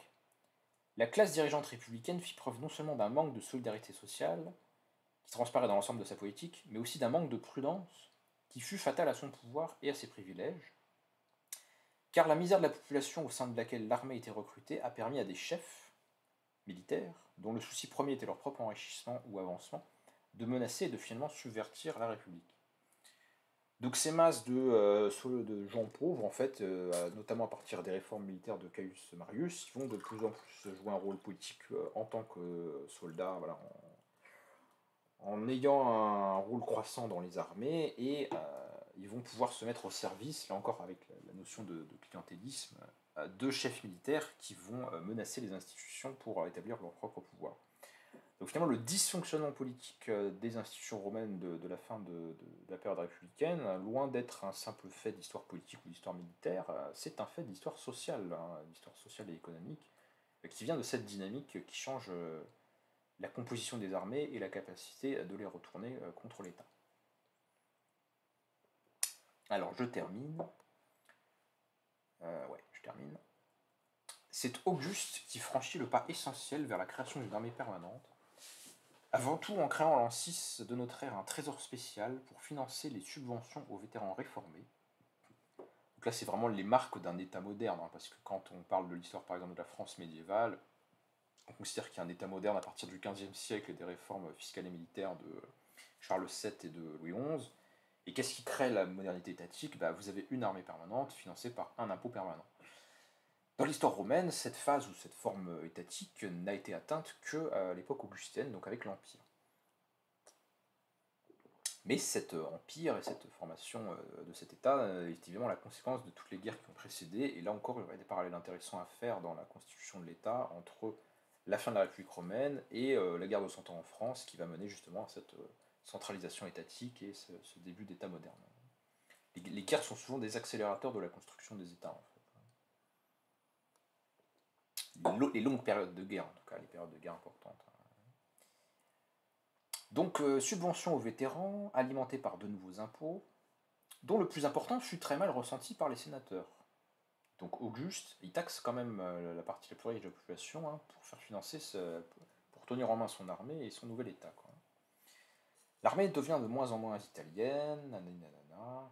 la classe dirigeante républicaine fit preuve non seulement d'un manque de solidarité sociale, qui transparaît dans l'ensemble de sa politique, mais aussi d'un manque de prudence, qui fut fatal à son pouvoir et à ses privilèges, car la misère de la population au sein de laquelle l'armée était recrutée a permis à des chefs militaires, dont le souci premier était leur propre enrichissement ou avancement, de menacer et de finalement subvertir la République. Donc ces masses de gens pauvres, en fait, notamment à partir des réformes militaires de Caius Marius, vont de plus en plus jouer un rôle politique en tant que soldats, voilà, en ayant un rôle croissant dans les armées, et ils vont pouvoir se mettre au service, là encore avec la notion de clientélisme, de chefs militaires qui vont menacer les institutions pour établir leur propre pouvoir. Donc finalement, le dysfonctionnement politique des institutions romaines de la fin de la période républicaine, loin d'être un simple fait d'histoire politique ou d'histoire militaire, c'est un fait d'histoire sociale, hein, d'histoire sociale et économique, qui vient de cette dynamique qui change la composition des armées et la capacité de les retourner contre l'État. Alors je termine. Je termine. C'est Auguste qui franchit le pas essentiel vers la création d'une armée permanente, avant tout en créant en l'an 6 de notre ère un trésor spécial pour financer les subventions aux vétérans réformés. Donc là c'est vraiment les marques d'un État moderne, hein, parce que quand on parle de l'histoire par exemple de la France médiévale, on considère qu'il y a un État moderne à partir du XVe siècle et des réformes fiscales et militaires de Charles VII et de Louis XI. Et qu'est-ce qui crée la modernité étatique ? Vous avez une armée permanente financée par un impôt permanent. Dans l'histoire romaine, cette phase ou cette forme étatique n'a été atteinte qu'à l'époque augustine, donc avec l'Empire. Mais cet empire et cette formation de cet État est évidemment la conséquence de toutes les guerres qui ont précédé, et là encore il y aurait des parallèles intéressants à faire dans la constitution de l'État entre la fin de la République romaine et la guerre de Cent Ans en France, qui va mener justement à cette centralisation étatique et ce début d'État moderne. Les guerres sont souvent des accélérateurs de la construction des États, en fait. Les longues périodes de guerre, en tout cas, les périodes de guerre importantes. Donc, subventions aux vétérans, alimentées par de nouveaux impôts, dont le plus important fut très mal ressenti par les sénateurs. Donc Auguste, il taxe quand même la partie la plus riche de la population, hein, pour faire financer, pour tenir en main son armée et son nouvel État, quoi. L'armée devient de moins en moins italienne, nanana.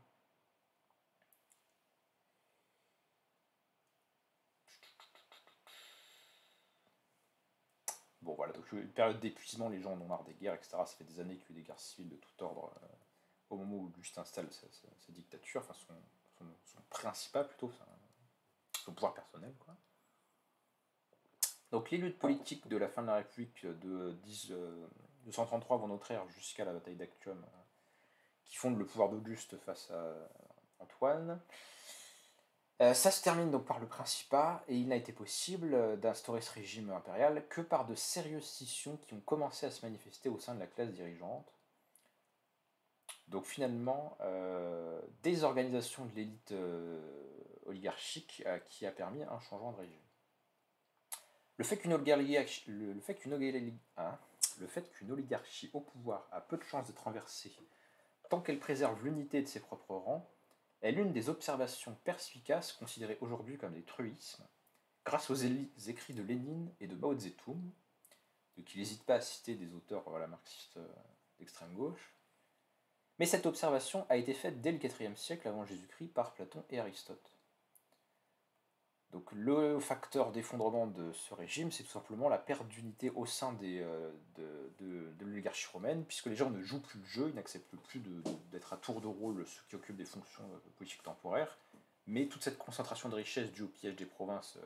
Bon voilà, donc une période d'épuisement, les gens en ont marre des guerres, etc. Ça fait des années qu'il y a eu des guerres civiles de tout ordre au moment où Auguste installe sa dictature, enfin son principat plutôt, son pouvoir personnel, quoi. Donc les luttes politiques de la fin de la République de 233 avant notre ère jusqu'à la bataille d'Actium, qui fondent le pouvoir d'Auguste face à Antoine. Ça se termine donc par le Principat, et il n'a été possible d'instaurer ce régime impérial que par de sérieuses scissions qui ont commencé à se manifester au sein de la classe dirigeante. Donc finalement, désorganisation de l'élite oligarchique qui a permis un changement de régime. Le fait qu'une oligarchie au pouvoir a peu de chances d'être renversée tant qu'elle préserve l'unité de ses propres rangs est l'une des observations perspicaces considérées aujourd'hui comme des truismes, grâce aux écrits de Lénine et de Mao Tse-tung, donc il n'hésite pas à citer des auteurs marxistes d'extrême gauche. Mais cette observation a été faite dès le IVe siècle avant Jésus-Christ par Platon et Aristote. Donc le facteur d'effondrement de ce régime, c'est tout simplement la perte d'unité au sein de l'oligarchie romaine, puisque les gens ne jouent plus le jeu, ils n'acceptent plus d'être à tour de rôle ceux qui occupent des fonctions politiques temporaires, mais toute cette concentration de richesses due au pillage des provinces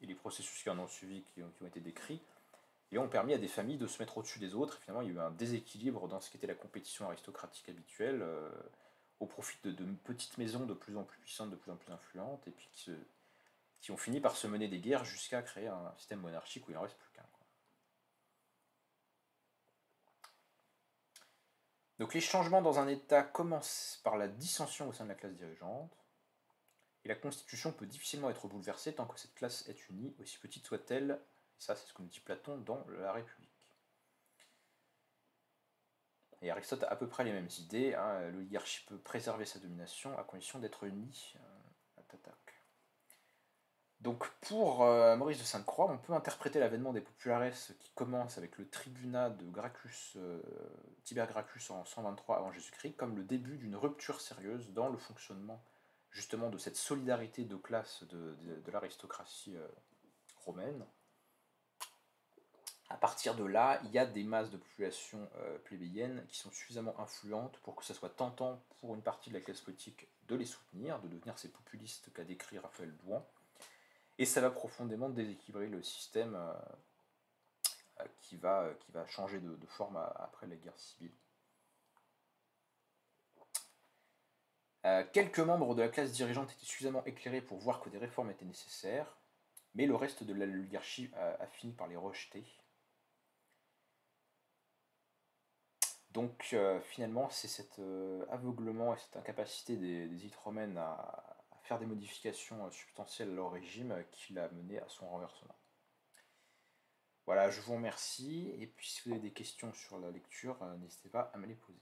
et les processus qui en ont suivi, qui ont été décrits, et ont permis à des familles de se mettre au-dessus des autres. Et finalement, il y a eu un déséquilibre dans ce qui était la compétition aristocratique habituelle, au profit de petites maisons de plus en plus puissantes, de plus en plus influentes, et puis qui ont fini par se mener des guerres jusqu'à créer un système monarchique où il n'en reste plus qu'un. Donc les changements dans un État commencent par la dissension au sein de la classe dirigeante, et la constitution peut difficilement être bouleversée tant que cette classe est unie, aussi petite soit-elle, et ça c'est ce que nous dit Platon dans La République. Et Aristote a à peu près les mêmes idées, hein, l'oligarchie peut préserver sa domination à condition d'être unie. Donc pour Maurice de Sainte-Croix, on peut interpréter l'avènement des populares qui commence avec le tribunat de Gracchus, Tibère Gracchus en 123 avant Jésus-Christ comme le début d'une rupture sérieuse dans le fonctionnement justement de cette solidarité de classe de l'aristocratie romaine. À partir de là, il y a des masses de population plébéienne qui sont suffisamment influentes pour que ça soit tentant pour une partie de la classe politique de les soutenir, de devenir ces populistes qu'a décrit Raphaël Douan. Et ça va profondément déséquilibrer le système qui va changer de forme après la guerre civile. Quelques membres de la classe dirigeante étaient suffisamment éclairés pour voir que des réformes étaient nécessaires, mais le reste de l'oligarchie a fini par les rejeter. Donc finalement, c'est cet aveuglement et cette incapacité des élites romaines à faire des modifications substantielles à leur régime qui l'a mené à son renversement. Voilà, je vous remercie, et puis si vous avez des questions sur la lecture, n'hésitez pas à me les poser.